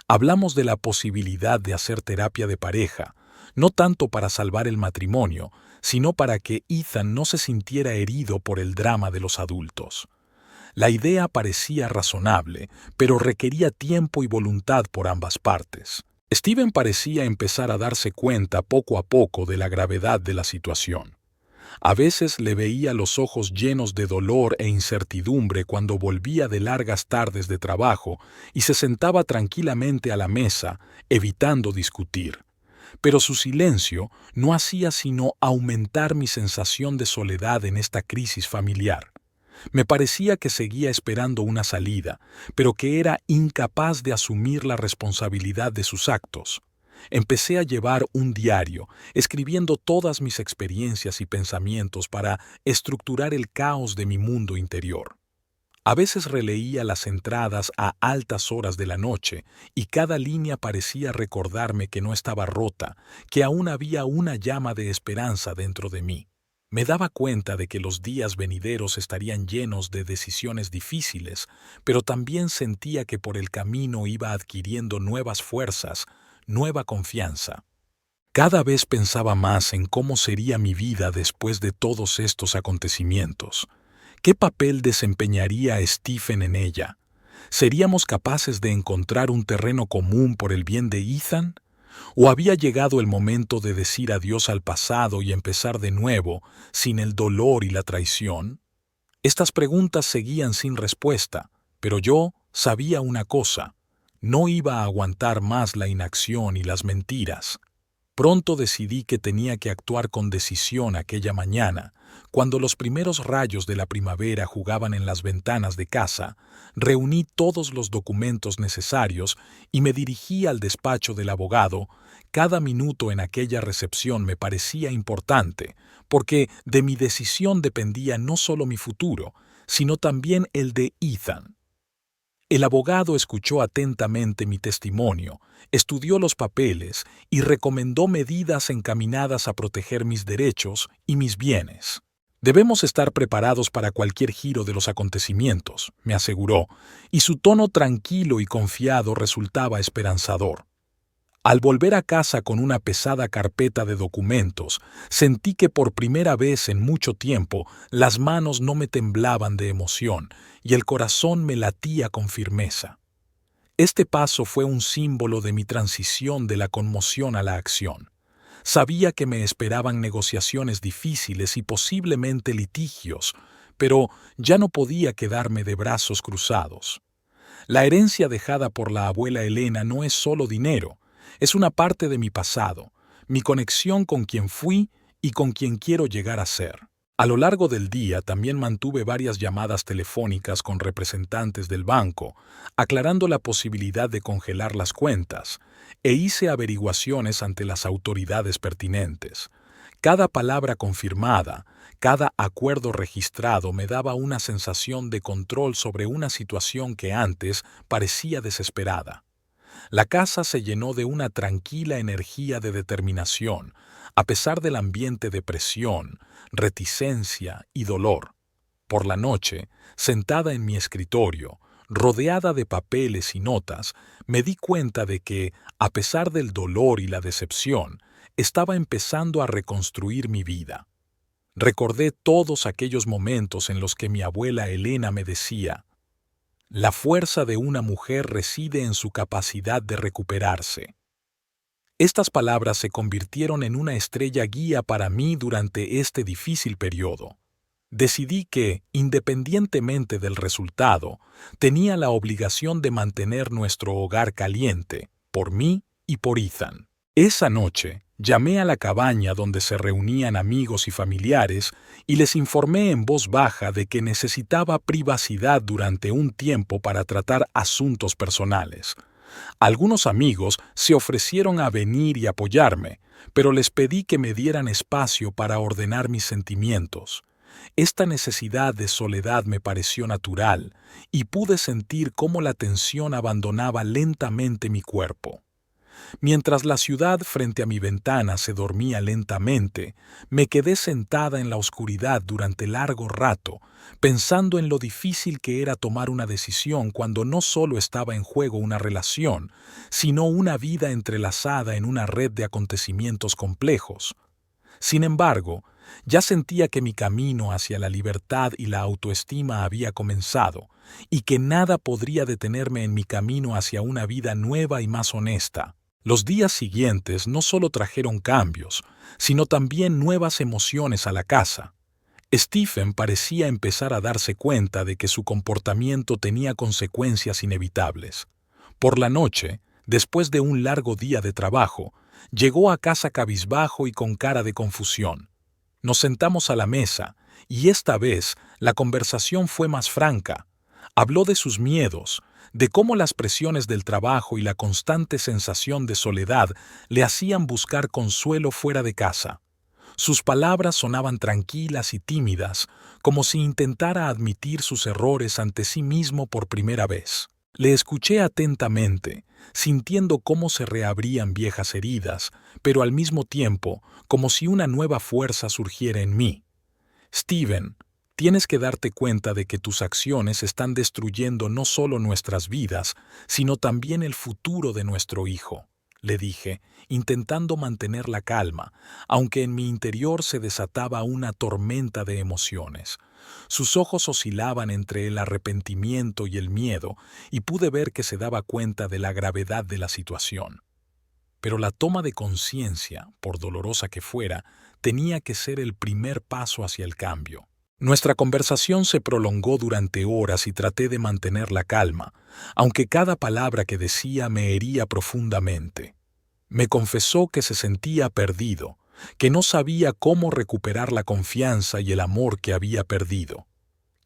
Hablamos de la posibilidad de hacer terapia de pareja, no tanto para salvar el matrimonio, sino para que Ethan no se sintiera herido por el drama de los adultos. La idea parecía razonable, pero requería tiempo y voluntad por ambas partes. Stephen parecía empezar a darse cuenta poco a poco de la gravedad de la situación. A veces le veía los ojos llenos de dolor e incertidumbre cuando volvía de largas tardes de trabajo y se sentaba tranquilamente a la mesa, evitando discutir. Pero su silencio no hacía sino aumentar mi sensación de soledad en esta crisis familiar. Me parecía que seguía esperando una salida, pero que era incapaz de asumir la responsabilidad de sus actos. Empecé a llevar un diario, escribiendo todas mis experiencias y pensamientos para estructurar el caos de mi mundo interior. A veces releía las entradas a altas horas de la noche y cada línea parecía recordarme que no estaba rota, que aún había una llama de esperanza dentro de mí. Me daba cuenta de que los días venideros estarían llenos de decisiones difíciles, pero también sentía que por el camino iba adquiriendo nuevas fuerzas, nueva confianza. Cada vez pensaba más en cómo sería mi vida después de todos estos acontecimientos. ¿Qué papel desempeñaría Stephen en ella? ¿Seríamos capaces de encontrar un terreno común por el bien de Ethan? ¿O había llegado el momento de decir adiós al pasado y empezar de nuevo, sin el dolor y la traición? Estas preguntas seguían sin respuesta, pero yo sabía una cosa: no iba a aguantar más la inacción y las mentiras. Pronto decidí que tenía que actuar con decisión aquella mañana. Cuando los primeros rayos de la primavera jugaban en las ventanas de casa, reuní todos los documentos necesarios y me dirigí al despacho del abogado. Cada minuto en aquella recepción me parecía importante, porque de mi decisión dependía no solo mi futuro, sino también el de Ethan. El abogado escuchó atentamente mi testimonio, estudió los papeles y recomendó medidas encaminadas a proteger mis derechos y mis bienes. Debemos estar preparados para cualquier giro de los acontecimientos, me aseguró, y su tono tranquilo y confiado resultaba esperanzador. Al volver a casa con una pesada carpeta de documentos, sentí que por primera vez en mucho tiempo las manos no me temblaban de emoción y el corazón me latía con firmeza. Este paso fue un símbolo de mi transición de la conmoción a la acción. Sabía que me esperaban negociaciones difíciles y posiblemente litigios, pero ya no podía quedarme de brazos cruzados. La herencia dejada por la abuela Elena no es solo dinero, es una parte de mi pasado, mi conexión con quien fui y con quien quiero llegar a ser. A lo largo del día también mantuve varias llamadas telefónicas con representantes del banco, aclarando la posibilidad de congelar las cuentas, e hice averiguaciones ante las autoridades pertinentes. Cada palabra confirmada, cada acuerdo registrado me daba una sensación de control sobre una situación que antes parecía desesperada. La casa se llenó de una tranquila energía de determinación, a pesar del ambiente de presión, reticencia y dolor. Por la noche, sentada en mi escritorio, rodeada de papeles y notas, me di cuenta de que, a pesar del dolor y la decepción, estaba empezando a reconstruir mi vida. Recordé todos aquellos momentos en los que mi abuela Elena me decía: la fuerza de una mujer reside en su capacidad de recuperarse. Estas palabras se convirtieron en una estrella guía para mí durante este difícil periodo. Decidí que, independientemente del resultado, tenía la obligación de mantener nuestro hogar caliente, por mí y por Ethan. Esa noche, llamé a la cabaña donde se reunían amigos y familiares y les informé en voz baja de que necesitaba privacidad durante un tiempo para tratar asuntos personales. Algunos amigos se ofrecieron a venir y apoyarme, pero les pedí que me dieran espacio para ordenar mis sentimientos. Esta necesidad de soledad me pareció natural y pude sentir cómo la tensión abandonaba lentamente mi cuerpo. Mientras la ciudad frente a mi ventana se dormía lentamente, me quedé sentada en la oscuridad durante largo rato, pensando en lo difícil que era tomar una decisión cuando no solo estaba en juego una relación, sino una vida entrelazada en una red de acontecimientos complejos. Sin embargo, ya sentía que mi camino hacia la libertad y la autoestima había comenzado, y que nada podría detenerme en mi camino hacia una vida nueva y más honesta. Los días siguientes no solo trajeron cambios, sino también nuevas emociones a la casa. Stephen parecía empezar a darse cuenta de que su comportamiento tenía consecuencias inevitables. Por la noche, después de un largo día de trabajo, llegó a casa cabizbajo y con cara de confusión. Nos sentamos a la mesa, y esta vez la conversación fue más franca. Habló de sus miedos, de cómo las presiones del trabajo y la constante sensación de soledad le hacían buscar consuelo fuera de casa. Sus palabras sonaban tranquilas y tímidas, como si intentara admitir sus errores ante sí mismo por primera vez. Le escuché atentamente, sintiendo cómo se reabrían viejas heridas, pero al mismo tiempo como si una nueva fuerza surgiera en mí. Steven, tienes que darte cuenta de que tus acciones están destruyendo no solo nuestras vidas, sino también el futuro de nuestro hijo, le dije, intentando mantener la calma, aunque en mi interior se desataba una tormenta de emociones. Sus ojos oscilaban entre el arrepentimiento y el miedo, y pude ver que se daba cuenta de la gravedad de la situación. Pero la toma de conciencia, por dolorosa que fuera, tenía que ser el primer paso hacia el cambio. Nuestra conversación se prolongó durante horas y traté de mantener la calma, aunque cada palabra que decía me hería profundamente. Me confesó que se sentía perdido, que no sabía cómo recuperar la confianza y el amor que había perdido.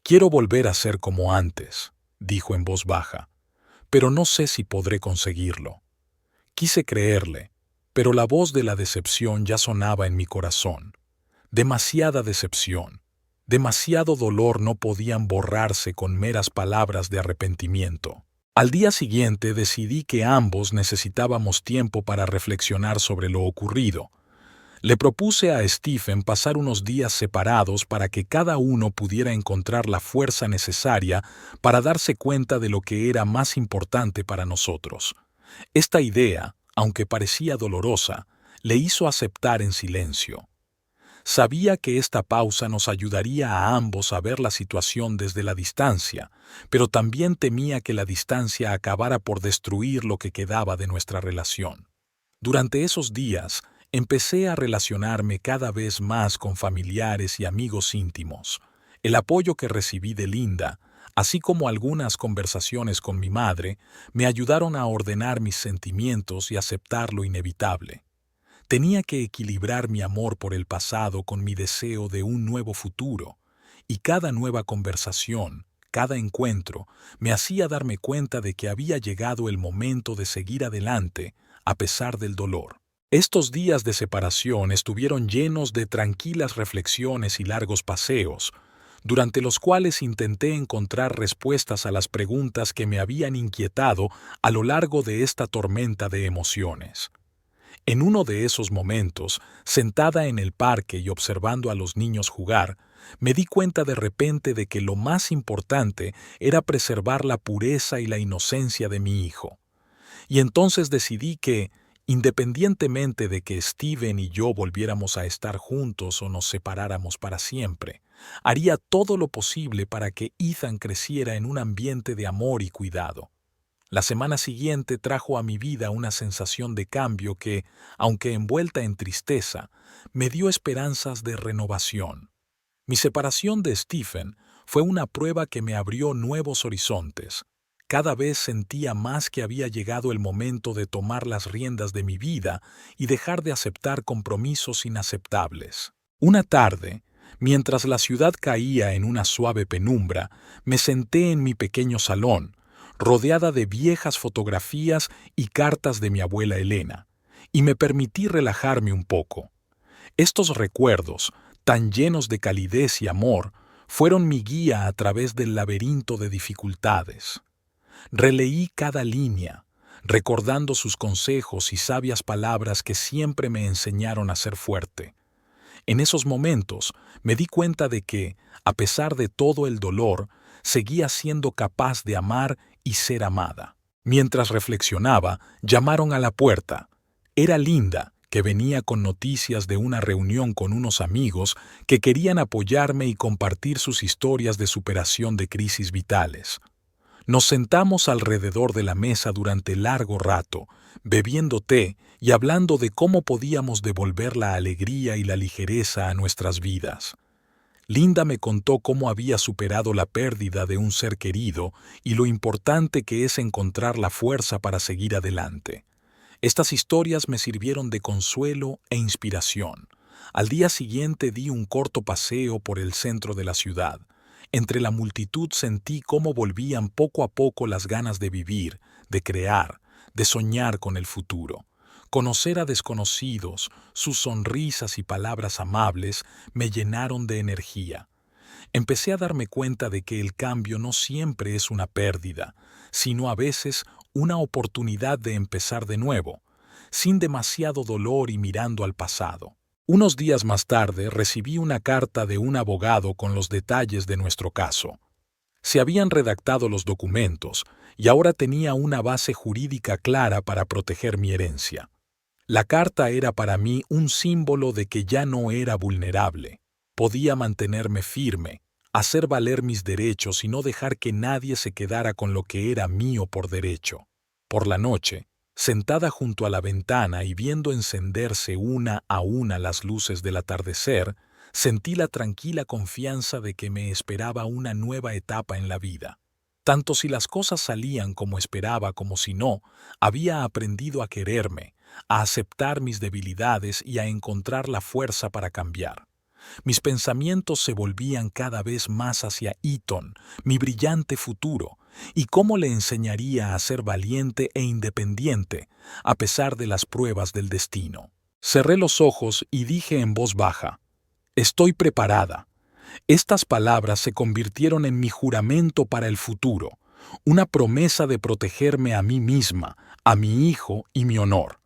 «Quiero volver a ser como antes», dijo en voz baja, «pero no sé si podré conseguirlo». Quise creerle, pero la voz de la decepción ya sonaba en mi corazón. Demasiada decepción, demasiado dolor no podían borrarse con meras palabras de arrepentimiento. Al día siguiente decidí que ambos necesitábamos tiempo para reflexionar sobre lo ocurrido. Le propuse a Stephen pasar unos días separados para que cada uno pudiera encontrar la fuerza necesaria para darse cuenta de lo que era más importante para nosotros. Esta idea, aunque parecía dolorosa, le hizo aceptar en silencio. Sabía que esta pausa nos ayudaría a ambos a ver la situación desde la distancia, pero también temía que la distancia acabara por destruir lo que quedaba de nuestra relación. Durante esos días, empecé a relacionarme cada vez más con familiares y amigos íntimos. El apoyo que recibí de Linda, así como algunas conversaciones con mi madre, me ayudaron a ordenar mis sentimientos y aceptar lo inevitable. Tenía que equilibrar mi amor por el pasado con mi deseo de un nuevo futuro, y cada nueva conversación, cada encuentro, me hacía darme cuenta de que había llegado el momento de seguir adelante, a pesar del dolor. Estos días de separación estuvieron llenos de tranquilas reflexiones y largos paseos, durante los cuales intenté encontrar respuestas a las preguntas que me habían inquietado a lo largo de esta tormenta de emociones. En uno de esos momentos, sentada en el parque y observando a los niños jugar, me di cuenta de repente de que lo más importante era preservar la pureza y la inocencia de mi hijo. Y entonces decidí que, independientemente de que Steven y yo volviéramos a estar juntos o nos separáramos para siempre, haría todo lo posible para que Ethan creciera en un ambiente de amor y cuidado. La semana siguiente trajo a mi vida una sensación de cambio que, aunque envuelta en tristeza, me dio esperanzas de renovación. Mi separación de Stephen fue una prueba que me abrió nuevos horizontes. Cada vez sentía más que había llegado el momento de tomar las riendas de mi vida y dejar de aceptar compromisos inaceptables. Una tarde, mientras la ciudad caía en una suave penumbra, me senté en mi pequeño salón, rodeada de viejas fotografías y cartas de mi abuela Elena, y me permití relajarme un poco. Estos recuerdos, tan llenos de calidez y amor, fueron mi guía a través del laberinto de dificultades. Releí cada línea, recordando sus consejos y sabias palabras que siempre me enseñaron a ser fuerte. En esos momentos me di cuenta de que, a pesar de todo el dolor, seguía siendo capaz de amar y ser amada. Mientras reflexionaba, llamaron a la puerta. Era Linda, que venía con noticias de una reunión con unos amigos que querían apoyarme y compartir sus historias de superación de crisis vitales. Nos sentamos alrededor de la mesa durante largo rato, bebiendo té y hablando de cómo podíamos devolver la alegría y la ligereza a nuestras vidas. Linda me contó cómo había superado la pérdida de un ser querido y lo importante que es encontrar la fuerza para seguir adelante. Estas historias me sirvieron de consuelo e inspiración. Al día siguiente di un corto paseo por el centro de la ciudad. Entre la multitud sentí cómo volvían poco a poco las ganas de vivir, de crear, de soñar con el futuro. Conocer a desconocidos, sus sonrisas y palabras amables me llenaron de energía. Empecé a darme cuenta de que el cambio no siempre es una pérdida, sino a veces una oportunidad de empezar de nuevo, sin demasiado dolor y mirando al pasado. Unos días más tarde recibí una carta de un abogado con los detalles de nuestro caso. Se habían redactado los documentos y ahora tenía una base jurídica clara para proteger mi herencia. La carta era para mí un símbolo de que ya no era vulnerable. Podía mantenerme firme, hacer valer mis derechos y no dejar que nadie se quedara con lo que era mío por derecho. Por la noche, sentada junto a la ventana y viendo encenderse una a una las luces del atardecer, sentí la tranquila confianza de que me esperaba una nueva etapa en la vida. Tanto si las cosas salían como esperaba como si no, había aprendido a quererme, a aceptar mis debilidades y a encontrar la fuerza para cambiar. Mis pensamientos se volvían cada vez más hacia Eton, mi brillante futuro, y cómo le enseñaría a ser valiente e independiente, a pesar de las pruebas del destino. Cerré los ojos y dije en voz baja: «Estoy preparada». Estas palabras se convirtieron en mi juramento para el futuro, una promesa de protegerme a mí misma, a mi hijo y mi honor.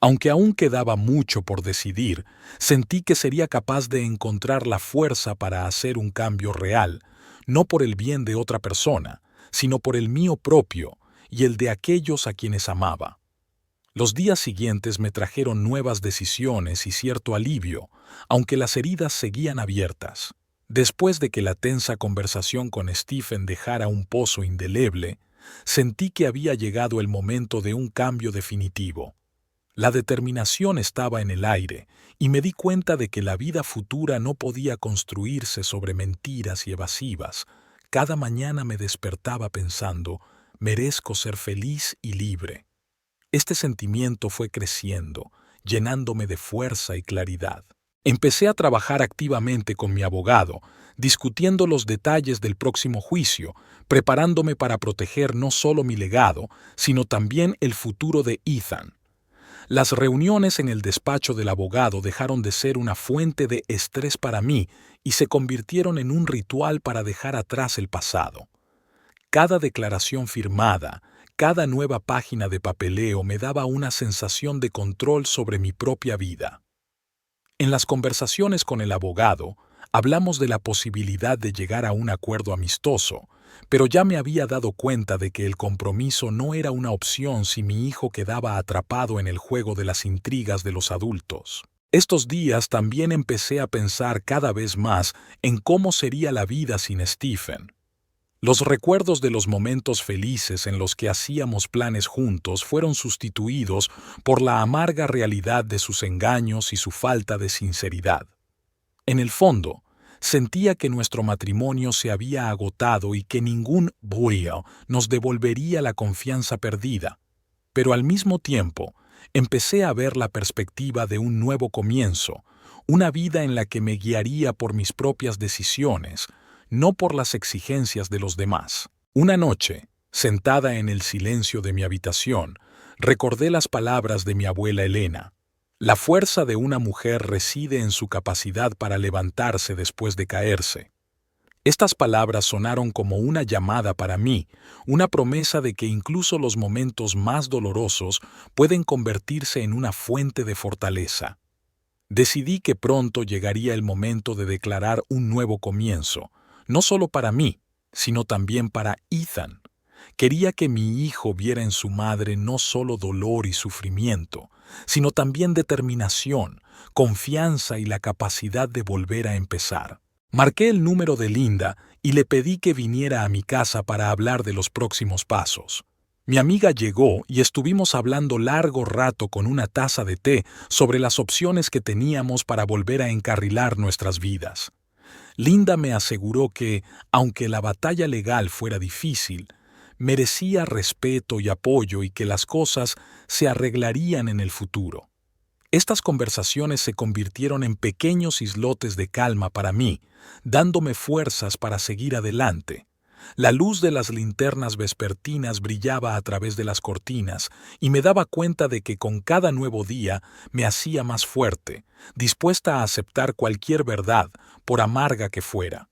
Aunque aún quedaba mucho por decidir, sentí que sería capaz de encontrar la fuerza para hacer un cambio real, no por el bien de otra persona, sino por el mío propio y el de aquellos a quienes amaba. Los días siguientes me trajeron nuevas decisiones y cierto alivio, aunque las heridas seguían abiertas. Después de que la tensa conversación con Stephen dejara un pozo indeleble, sentí que había llegado el momento de un cambio definitivo. La determinación estaba en el aire y me di cuenta de que la vida futura no podía construirse sobre mentiras y evasivas. Cada mañana me despertaba pensando: merezco ser feliz y libre. Este sentimiento fue creciendo, llenándome de fuerza y claridad. Empecé a trabajar activamente con mi abogado, discutiendo los detalles del próximo juicio, preparándome para proteger no solo mi legado, sino también el futuro de Ethan. Las reuniones en el despacho del abogado dejaron de ser una fuente de estrés para mí y se convirtieron en un ritual para dejar atrás el pasado. Cada declaración firmada, cada nueva página de papeleo me daba una sensación de control sobre mi propia vida. En las conversaciones con el abogado, hablamos de la posibilidad de llegar a un acuerdo amistoso, pero ya me había dado cuenta de que el compromiso no era una opción si mi hijo quedaba atrapado en el juego de las intrigas de los adultos. Estos días también empecé a pensar cada vez más en cómo sería la vida sin Stephen. Los recuerdos de los momentos felices en los que hacíamos planes juntos fueron sustituidos por la amarga realidad de sus engaños y su falta de sinceridad. En el fondo, sentía que nuestro matrimonio se había agotado y que ningún brillo nos devolvería la confianza perdida. Pero al mismo tiempo, empecé a ver la perspectiva de un nuevo comienzo, una vida en la que me guiaría por mis propias decisiones, no por las exigencias de los demás. Una noche, sentada en el silencio de mi habitación, recordé las palabras de mi abuela Elena. La fuerza de una mujer reside en su capacidad para levantarse después de caerse. Estas palabras sonaron como una llamada para mí, una promesa de que incluso los momentos más dolorosos pueden convertirse en una fuente de fortaleza. Decidí que pronto llegaría el momento de declarar un nuevo comienzo, no solo para mí, sino también para Ethan. Quería que mi hijo viera en su madre no solo dolor y sufrimiento, sino también determinación, confianza y la capacidad de volver a empezar. Marqué el número de Linda y le pedí que viniera a mi casa para hablar de los próximos pasos. Mi amiga llegó y estuvimos hablando largo rato con una taza de té sobre las opciones que teníamos para volver a encarrilar nuestras vidas. Linda me aseguró que, aunque la batalla legal fuera difícil, merecía respeto y apoyo y que las cosas se arreglarían en el futuro. Estas conversaciones se convirtieron en pequeños islotes de calma para mí, dándome fuerzas para seguir adelante. La luz de las linternas vespertinas brillaba a través de las cortinas y me daba cuenta de que con cada nuevo día me hacía más fuerte, dispuesta a aceptar cualquier verdad, por amarga que fuera.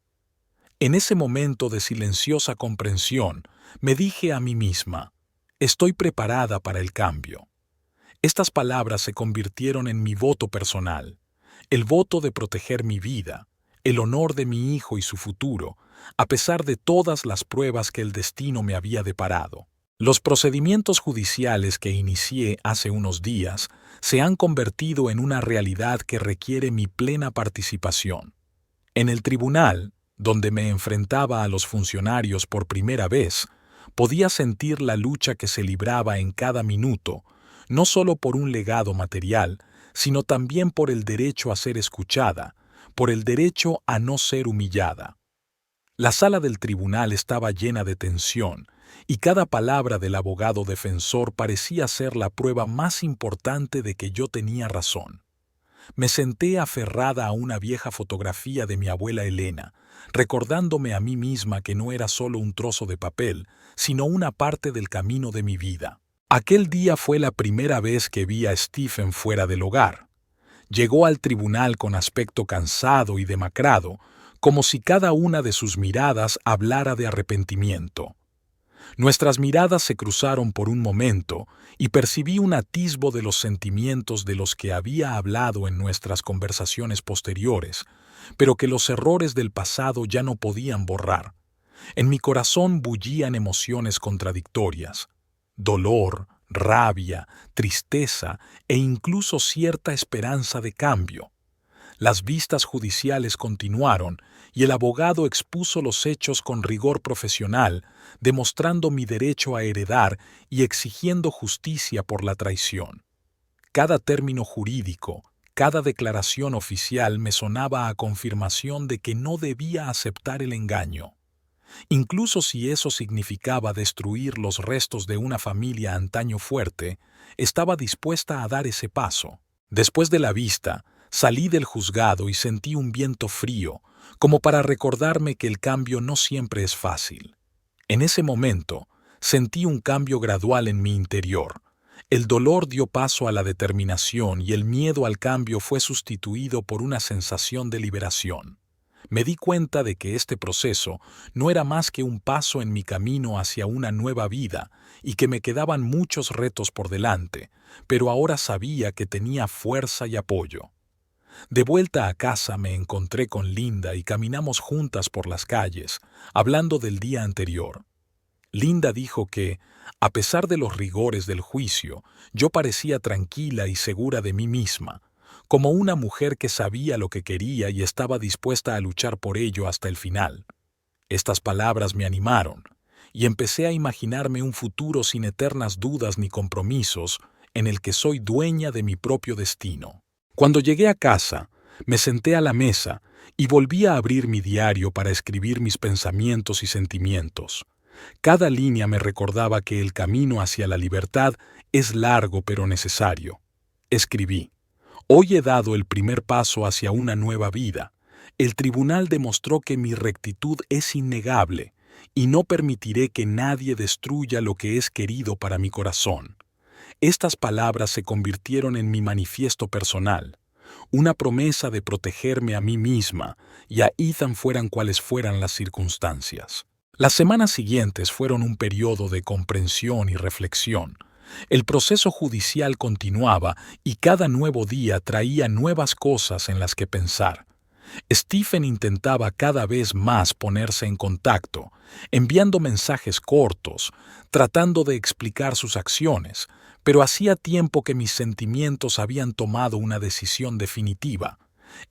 En ese momento de silenciosa comprensión, me dije a mí misma: estoy preparada para el cambio. Estas palabras se convirtieron en mi voto personal. el voto de proteger mi vida, el honor de mi hijo y su futuro, a pesar de todas las pruebas que el destino me había deparado. Los procedimientos judiciales que inicié hace unos días se han convertido en una realidad que requiere mi plena participación. En el tribunal, donde me enfrentaba a los funcionarios por primera vez, podía sentir la lucha que se libraba en cada minuto, no solo por un legado material, sino también por el derecho a ser escuchada, por el derecho a no ser humillada. La sala del tribunal estaba llena de tensión, y cada palabra del abogado defensor parecía ser la prueba más importante de que yo tenía razón. Me senté aferrada a una vieja fotografía de mi abuela Elena, recordándome a mí misma que no era solo un trozo de papel, sino una parte del camino de mi vida. Aquel día fue la primera vez que vi a Stephen fuera del hogar. Llegó al tribunal con aspecto cansado y demacrado, como si cada una de sus miradas hablara de arrepentimiento. Nuestras miradas se cruzaron por un momento y percibí un atisbo de los sentimientos de los que había hablado en nuestras conversaciones posteriores, pero que los errores del pasado ya no podían borrar. En mi corazón bullían emociones contradictorias: dolor, rabia, tristeza e incluso cierta esperanza de cambio. Las vistas judiciales continuaron y el abogado expuso los hechos con rigor profesional, demostrando mi derecho a heredar y exigiendo justicia por la traición. Cada término jurídico, cada declaración oficial me sonaba a confirmación de que no debía aceptar el engaño. Incluso si eso significaba destruir los restos de una familia antaño fuerte, estaba dispuesta a dar ese paso. Después de la vista, salí del juzgado y sentí un viento frío, como para recordarme que el cambio no siempre es fácil. En ese momento, sentí un cambio gradual en mi interior. El dolor dio paso a la determinación y el miedo al cambio fue sustituido por una sensación de liberación. Me di cuenta de que este proceso no era más que un paso en mi camino hacia una nueva vida y que me quedaban muchos retos por delante, pero ahora sabía que tenía fuerza y apoyo. De vuelta a casa me encontré con Linda y caminamos juntas por las calles, hablando del día anterior. Linda dijo que, a pesar de los rigores del juicio, yo parecía tranquila y segura de mí misma, como una mujer que sabía lo que quería y estaba dispuesta a luchar por ello hasta el final. Estas palabras me animaron, y empecé a imaginarme un futuro sin eternas dudas ni compromisos, en el que soy dueña de mi propio destino. Cuando llegué a casa, me senté a la mesa y volví a abrir mi diario para escribir mis pensamientos y sentimientos. Cada línea me recordaba que el camino hacia la libertad es largo pero necesario. Escribí: hoy he dado el primer paso hacia una nueva vida. El tribunal demostró que mi rectitud es innegable y no permitiré que nadie destruya lo que es querido para mi corazón. Estas palabras se convirtieron en mi manifiesto personal, una promesa de protegerme a mí misma y a Ethan fueran cuales fueran las circunstancias. Las semanas siguientes fueron un periodo de comprensión y reflexión. El proceso judicial continuaba y cada nuevo día traía nuevas cosas en las que pensar. Stephen intentaba cada vez más ponerse en contacto, enviando mensajes cortos, tratando de explicar sus acciones, pero hacía tiempo que mis sentimientos habían tomado una decisión definitiva.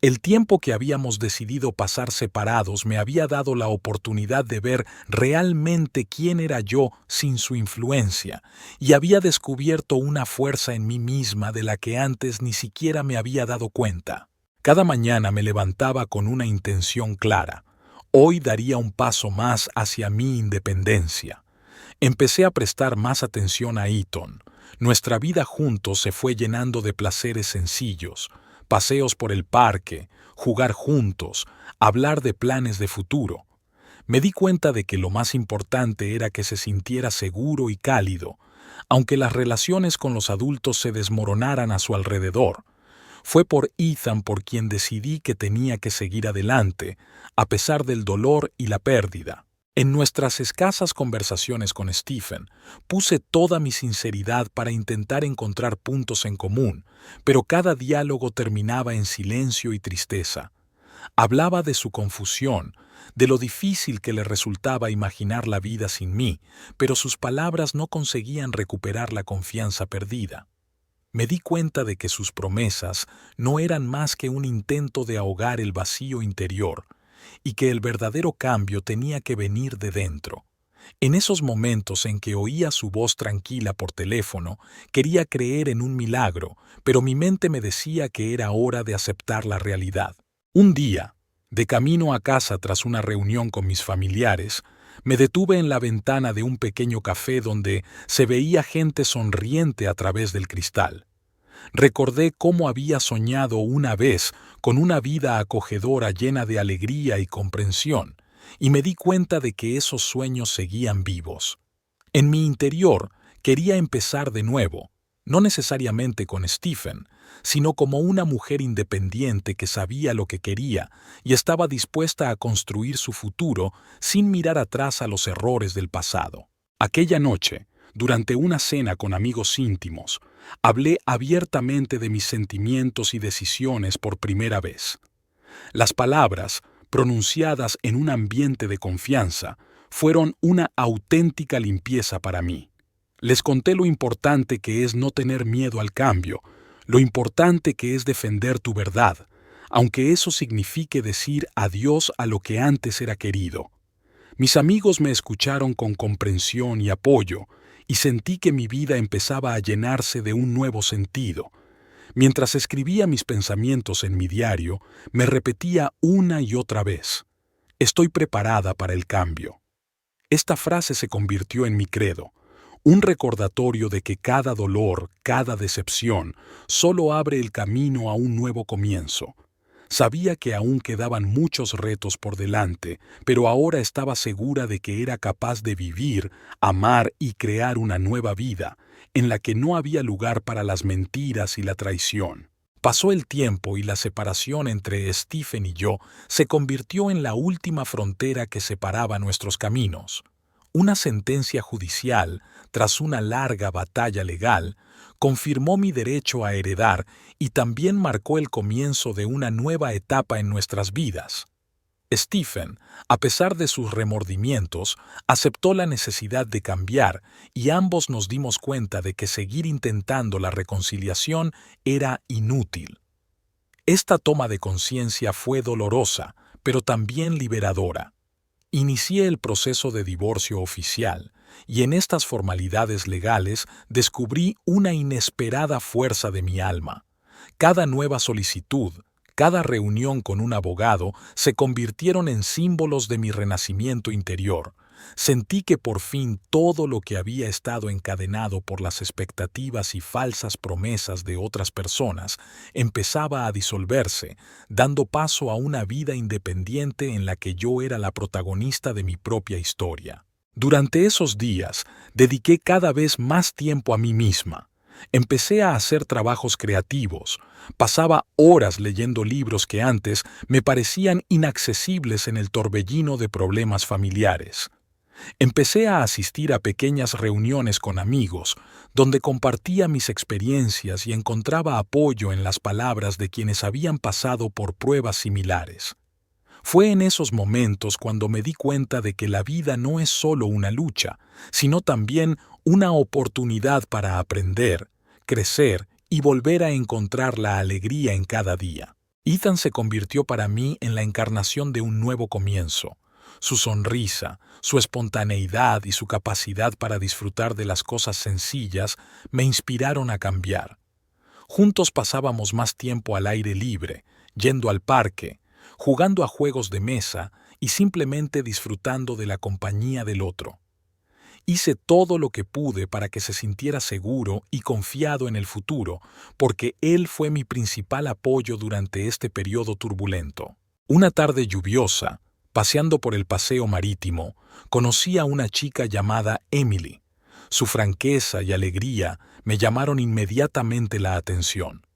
El tiempo que habíamos decidido pasar separados me había dado la oportunidad de ver realmente quién era yo sin su influencia, y había descubierto una fuerza en mí misma de la que antes ni siquiera me había dado cuenta. Cada mañana me levantaba con una intención clara: hoy daría un paso más hacia mi independencia. Empecé a prestar más atención a Ethan. Nuestra vida juntos se fue llenando de placeres sencillos: paseos por el parque, jugar juntos, hablar de planes de futuro. Me di cuenta de que lo más importante era que se sintiera seguro y cálido, aunque las relaciones con los adultos se desmoronaran a su alrededor. Fue por Ethan por quien decidí que tenía que seguir adelante, a pesar del dolor y la pérdida. En nuestras escasas conversaciones con Stephen, puse toda mi sinceridad para intentar encontrar puntos en común, pero cada diálogo terminaba en silencio y tristeza. Hablaba de su confusión, de lo difícil que le resultaba imaginar la vida sin mí, pero sus palabras no conseguían recuperar la confianza perdida. Me di cuenta de que sus promesas no eran más que un intento de ahogar el vacío interior, y que el verdadero cambio tenía que venir de dentro. En esos momentos en que oía su voz tranquila por teléfono, quería creer en un milagro, pero mi mente me decía que era hora de aceptar la realidad. Un día, de camino a casa tras una reunión con mis familiares, me detuve en la ventana de un pequeño café donde se veía gente sonriente a través del cristal. Recordé cómo había soñado una vez con una vida acogedora llena de alegría y comprensión, y me di cuenta de que esos sueños seguían vivos. En mi interior quería empezar de nuevo, no necesariamente con Stephen, sino como una mujer independiente que sabía lo que quería y estaba dispuesta a construir su futuro sin mirar atrás a los errores del pasado. Aquella noche, durante una cena con amigos íntimos, hablé abiertamente de mis sentimientos y decisiones por primera vez. Las palabras, pronunciadas en un ambiente de confianza, fueron una auténtica limpieza para mí. Les conté lo importante que es no tener miedo al cambio, lo importante que es defender tu verdad, aunque eso signifique decir adiós a lo que antes era querido. Mis amigos me escucharon con comprensión y apoyo, y sentí que mi vida empezaba a llenarse de un nuevo sentido. Mientras escribía mis pensamientos en mi diario, me repetía una y otra vez: estoy preparada para el cambio. Esta frase se convirtió en mi credo, un recordatorio de que cada dolor, cada decepción, solo abre el camino a un nuevo comienzo. Sabía que aún quedaban muchos retos por delante, pero ahora estaba segura de que era capaz de vivir, amar y crear una nueva vida, en la que no había lugar para las mentiras y la traición. Pasó el tiempo y la separación entre Stephen y yo se convirtió en la última frontera que separaba nuestros caminos. Una sentencia judicial, tras una larga batalla legal, confirmó mi derecho a heredar y también marcó el comienzo de una nueva etapa en nuestras vidas. Stephen, a pesar de sus remordimientos, aceptó la necesidad de cambiar y ambos nos dimos cuenta de que seguir intentando la reconciliación era inútil. Esta toma de conciencia fue dolorosa, pero también liberadora. Inicié el proceso de divorcio oficial, y en estas formalidades legales descubrí una inesperada fuerza de mi alma. Cada nueva solicitud, cada reunión con un abogado se convirtieron en símbolos de mi renacimiento interior. Sentí que por fin todo lo que había estado encadenado por las expectativas y falsas promesas de otras personas empezaba a disolverse, dando paso a una vida independiente en la que yo era la protagonista de mi propia historia. Durante esos días, dediqué cada vez más tiempo a mí misma. Empecé a hacer trabajos creativos. Pasaba horas leyendo libros que antes me parecían inaccesibles en el torbellino de problemas familiares. Empecé a asistir a pequeñas reuniones con amigos, donde compartía mis experiencias y encontraba apoyo en las palabras de quienes habían pasado por pruebas similares. Fue en esos momentos cuando me di cuenta de que la vida no es solo una lucha, sino también una oportunidad para aprender, crecer y volver a encontrar la alegría en cada día. Ethan se convirtió para mí en la encarnación de un nuevo comienzo. Su sonrisa, su espontaneidad y su capacidad para disfrutar de las cosas sencillas me inspiraron a cambiar. Juntos pasábamos más tiempo al aire libre, yendo al parque, jugando a juegos de mesa y simplemente disfrutando de la compañía del otro. Hice todo lo que pude para que se sintiera seguro y confiado en el futuro, porque él fue mi principal apoyo durante este periodo turbulento. Una tarde lluviosa, paseando por el paseo marítimo, conocí a una chica llamada Emily. Su franqueza y alegría me llamaron inmediatamente la atención.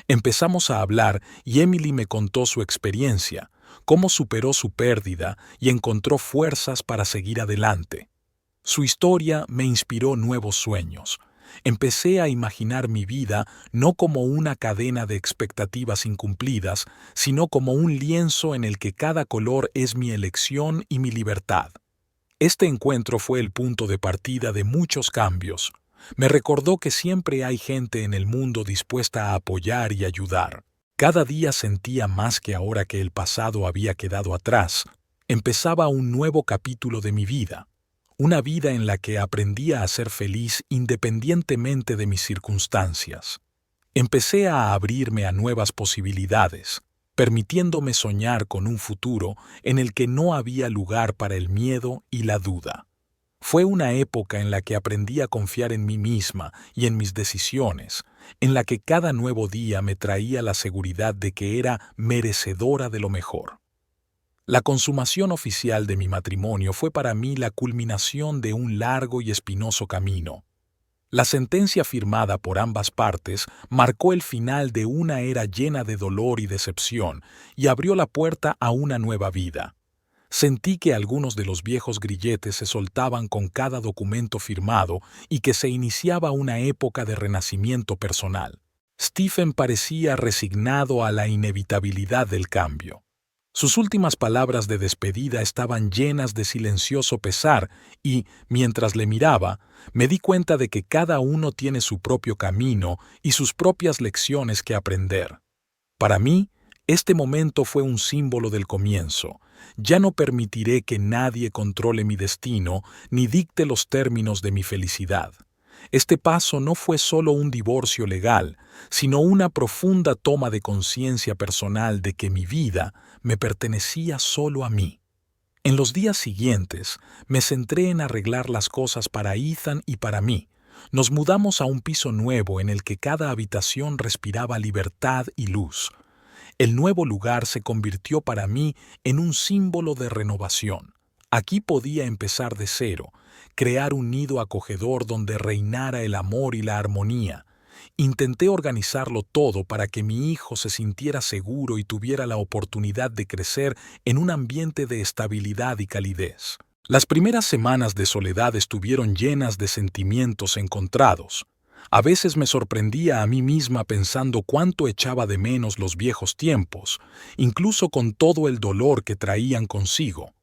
Empezamos a hablar y Emily me contó su experiencia, cómo superó su pérdida y encontró fuerzas para seguir adelante. Su historia me inspiró nuevos sueños. Empecé a imaginar mi vida no como una cadena de expectativas incumplidas, sino como un lienzo en el que cada color es mi elección y mi libertad. Este encuentro fue el punto de partida de muchos cambios. Me recordó que siempre hay gente en el mundo dispuesta a apoyar y ayudar. Cada día sentía más que ahora que el pasado había quedado atrás, empezaba un nuevo capítulo de mi vida. Una vida en la que aprendía a ser feliz independientemente de mis circunstancias. Empecé a abrirme a nuevas posibilidades, permitiéndome soñar con un futuro en el que no había lugar para el miedo y la duda. Fue una época en la que aprendí a confiar en mí misma y en mis decisiones, en la que cada nuevo día me traía la seguridad de que era merecedora de lo mejor. La consumación oficial de mi matrimonio fue para mí la culminación de un largo y espinoso camino. La sentencia firmada por ambas partes marcó el final de una era llena de dolor y decepción y abrió la puerta a una nueva vida. Sentí que algunos de los viejos grilletes se soltaban con cada documento firmado y que se iniciaba una época de renacimiento personal. Stephen parecía resignado a la inevitabilidad del cambio. Sus últimas palabras de despedida estaban llenas de silencioso pesar y, mientras le miraba, me di cuenta de que cada uno tiene su propio camino y sus propias lecciones que aprender. Para mí, este momento fue un símbolo del comienzo. Ya no permitiré que nadie controle mi destino ni dicte los términos de mi felicidad. Este paso no fue solo un divorcio legal, sino una profunda toma de conciencia personal de que mi vida me pertenecía solo a mí. En los días siguientes, me centré en arreglar las cosas para Ethan y para mí. Nos mudamos a un piso nuevo en el que cada habitación respiraba libertad y luz. El nuevo lugar se convirtió para mí en un símbolo de renovación. Aquí podía empezar de cero, crear un nido acogedor donde reinara el amor y la armonía. Intenté organizarlo todo para que mi hijo se sintiera seguro y tuviera la oportunidad de crecer en un ambiente de estabilidad y calidez. Las primeras semanas de soledad estuvieron llenas de sentimientos encontrados. A veces me sorprendía a mí misma pensando cuánto echaba de menos los viejos tiempos, incluso con todo el dolor que traían consigo.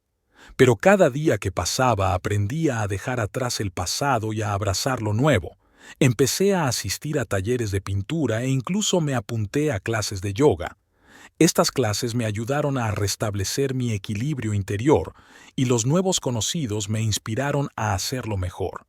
Pero cada día que pasaba aprendía a dejar atrás el pasado y a abrazar lo nuevo. Empecé a asistir a talleres de pintura e incluso me apunté a clases de yoga. Estas clases me ayudaron a restablecer mi equilibrio interior y los nuevos conocidos me inspiraron a hacerlo mejor.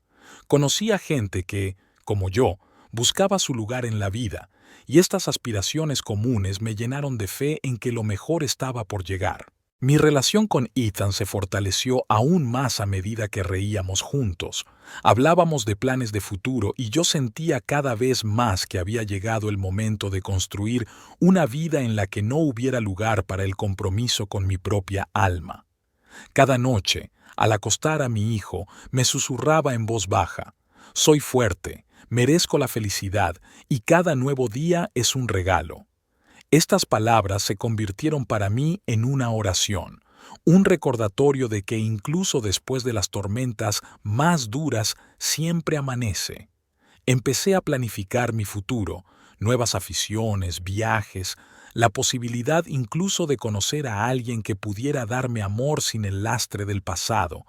Conocí a gente que, como yo, buscaba su lugar en la vida, y estas aspiraciones comunes me llenaron de fe en que lo mejor estaba por llegar. Mi relación con Ethan se fortaleció aún más a medida que reíamos juntos. Hablábamos de planes de futuro y yo sentía cada vez más que había llegado el momento de construir una vida en la que no hubiera lugar para el compromiso con mi propia alma. Cada noche, al acostar a mi hijo, me susurraba en voz baja: «Soy fuerte, merezco la felicidad y cada nuevo día es un regalo». Estas palabras se convirtieron para mí en una oración, un recordatorio de que incluso después de las tormentas más duras siempre amanece. Empecé a planificar mi futuro, nuevas aficiones, viajes, la posibilidad incluso de conocer a alguien que pudiera darme amor sin el lastre del pasado.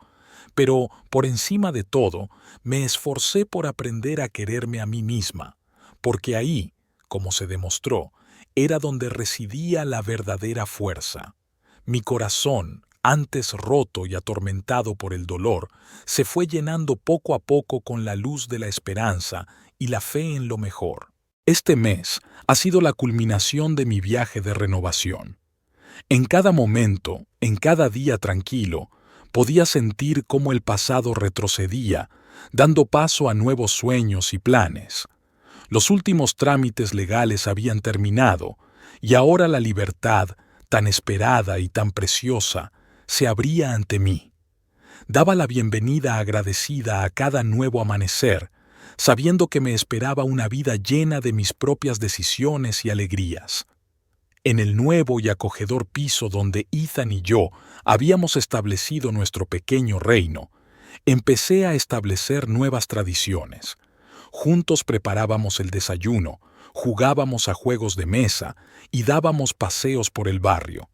Pero, por encima de todo, me esforcé por aprender a quererme a mí misma, porque ahí, como se demostró, era donde residía la verdadera fuerza. Mi corazón, antes roto y atormentado por el dolor, se fue llenando poco a poco con la luz de la esperanza y la fe en lo mejor. Este mes ha sido la culminación de mi viaje de renovación. En cada momento, en cada día tranquilo, podía sentir cómo el pasado retrocedía, dando paso a nuevos sueños y planes. Los últimos trámites legales habían terminado, y ahora la libertad, tan esperada y tan preciosa, se abría ante mí. Daba la bienvenida agradecida a cada nuevo amanecer, sabiendo que me esperaba una vida llena de mis propias decisiones y alegrías. En el nuevo y acogedor piso donde Ethan y yo habíamos establecido nuestro pequeño reino, empecé a establecer nuevas tradiciones. Juntos preparábamos el desayuno, jugábamos a juegos de mesa y dábamos paseos por el barrio.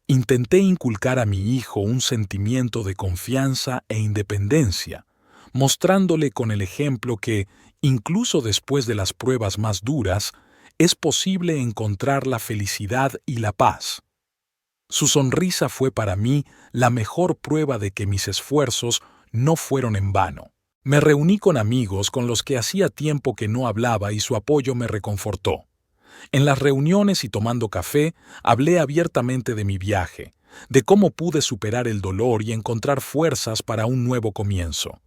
Intenté inculcar a mi hijo un sentimiento de confianza e independencia, mostrándole con el ejemplo que, incluso después de las pruebas más duras, es posible encontrar la felicidad y la paz. Su sonrisa fue para mí la mejor prueba de que mis esfuerzos no fueron en vano. Me reuní con amigos con los que hacía tiempo que no hablaba y su apoyo me reconfortó. En las reuniones y tomando café, hablé abiertamente de mi viaje, de cómo pude superar el dolor y encontrar fuerzas para un nuevo comienzo.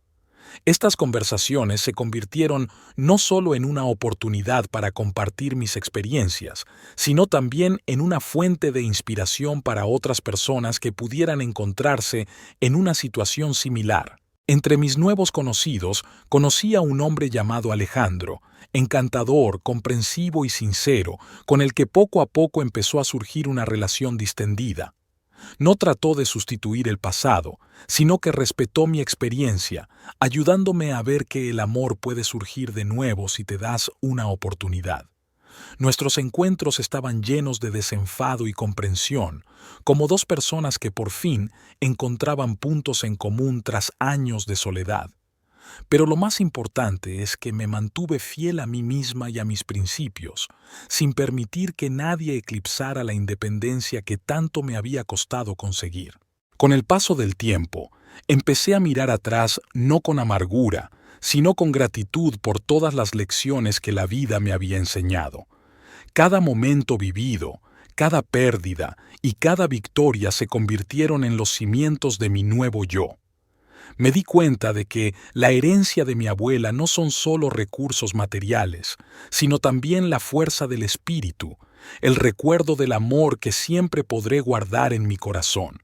Estas conversaciones se convirtieron no solo en una oportunidad para compartir mis experiencias, sino también en una fuente de inspiración para otras personas que pudieran encontrarse en una situación similar. Entre mis nuevos conocidos, conocí a un hombre llamado Alejandro, encantador, comprensivo y sincero, con el que poco a poco empezó a surgir una relación distendida. No trató de sustituir el pasado, sino que respetó mi experiencia, ayudándome a ver que el amor puede surgir de nuevo si te das una oportunidad. Nuestros encuentros estaban llenos de desenfado y comprensión, como dos personas que por fin encontraban puntos en común tras años de soledad. Pero lo más importante es que me mantuve fiel a mí misma y a mis principios, sin permitir que nadie eclipsara la independencia que tanto me había costado conseguir. Con el paso del tiempo, empecé a mirar atrás no con amargura, sino con gratitud por todas las lecciones que la vida me había enseñado. Cada momento vivido, cada pérdida y cada victoria se convirtieron en los cimientos de mi nuevo yo. Me di cuenta de que la herencia de mi abuela no son solo recursos materiales, sino también la fuerza del espíritu, el recuerdo del amor que siempre podré guardar en mi corazón.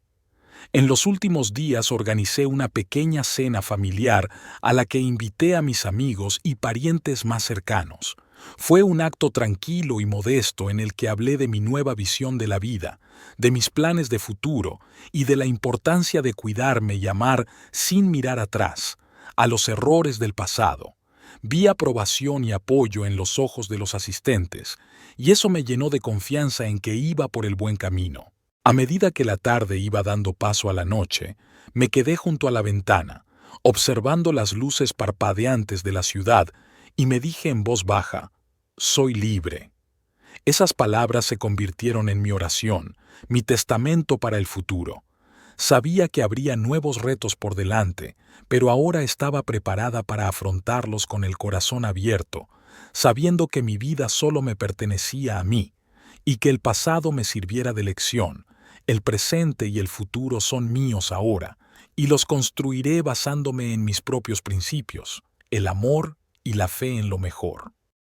En los últimos días organicé una pequeña cena familiar a la que invité a mis amigos y parientes más cercanos. Fue un acto tranquilo y modesto en el que hablé de mi nueva visión de la vida, de mis planes de futuro y de la importancia de cuidarme y amar sin mirar atrás, a los errores del pasado. Vi aprobación y apoyo en los ojos de los asistentes, y eso me llenó de confianza en que iba por el buen camino. A medida que la tarde iba dando paso a la noche, me quedé junto a la ventana, observando las luces parpadeantes de la ciudad, y me dije en voz baja: «Soy libre». Esas palabras se convirtieron en mi oración, mi testamento para el futuro. Sabía que habría nuevos retos por delante, pero ahora estaba preparada para afrontarlos con el corazón abierto, sabiendo que mi vida solo me pertenecía a mí, y que el pasado me sirviera de lección. El presente y el futuro son míos ahora, y los construiré basándome en mis propios principios, el amor y la fe en lo mejor.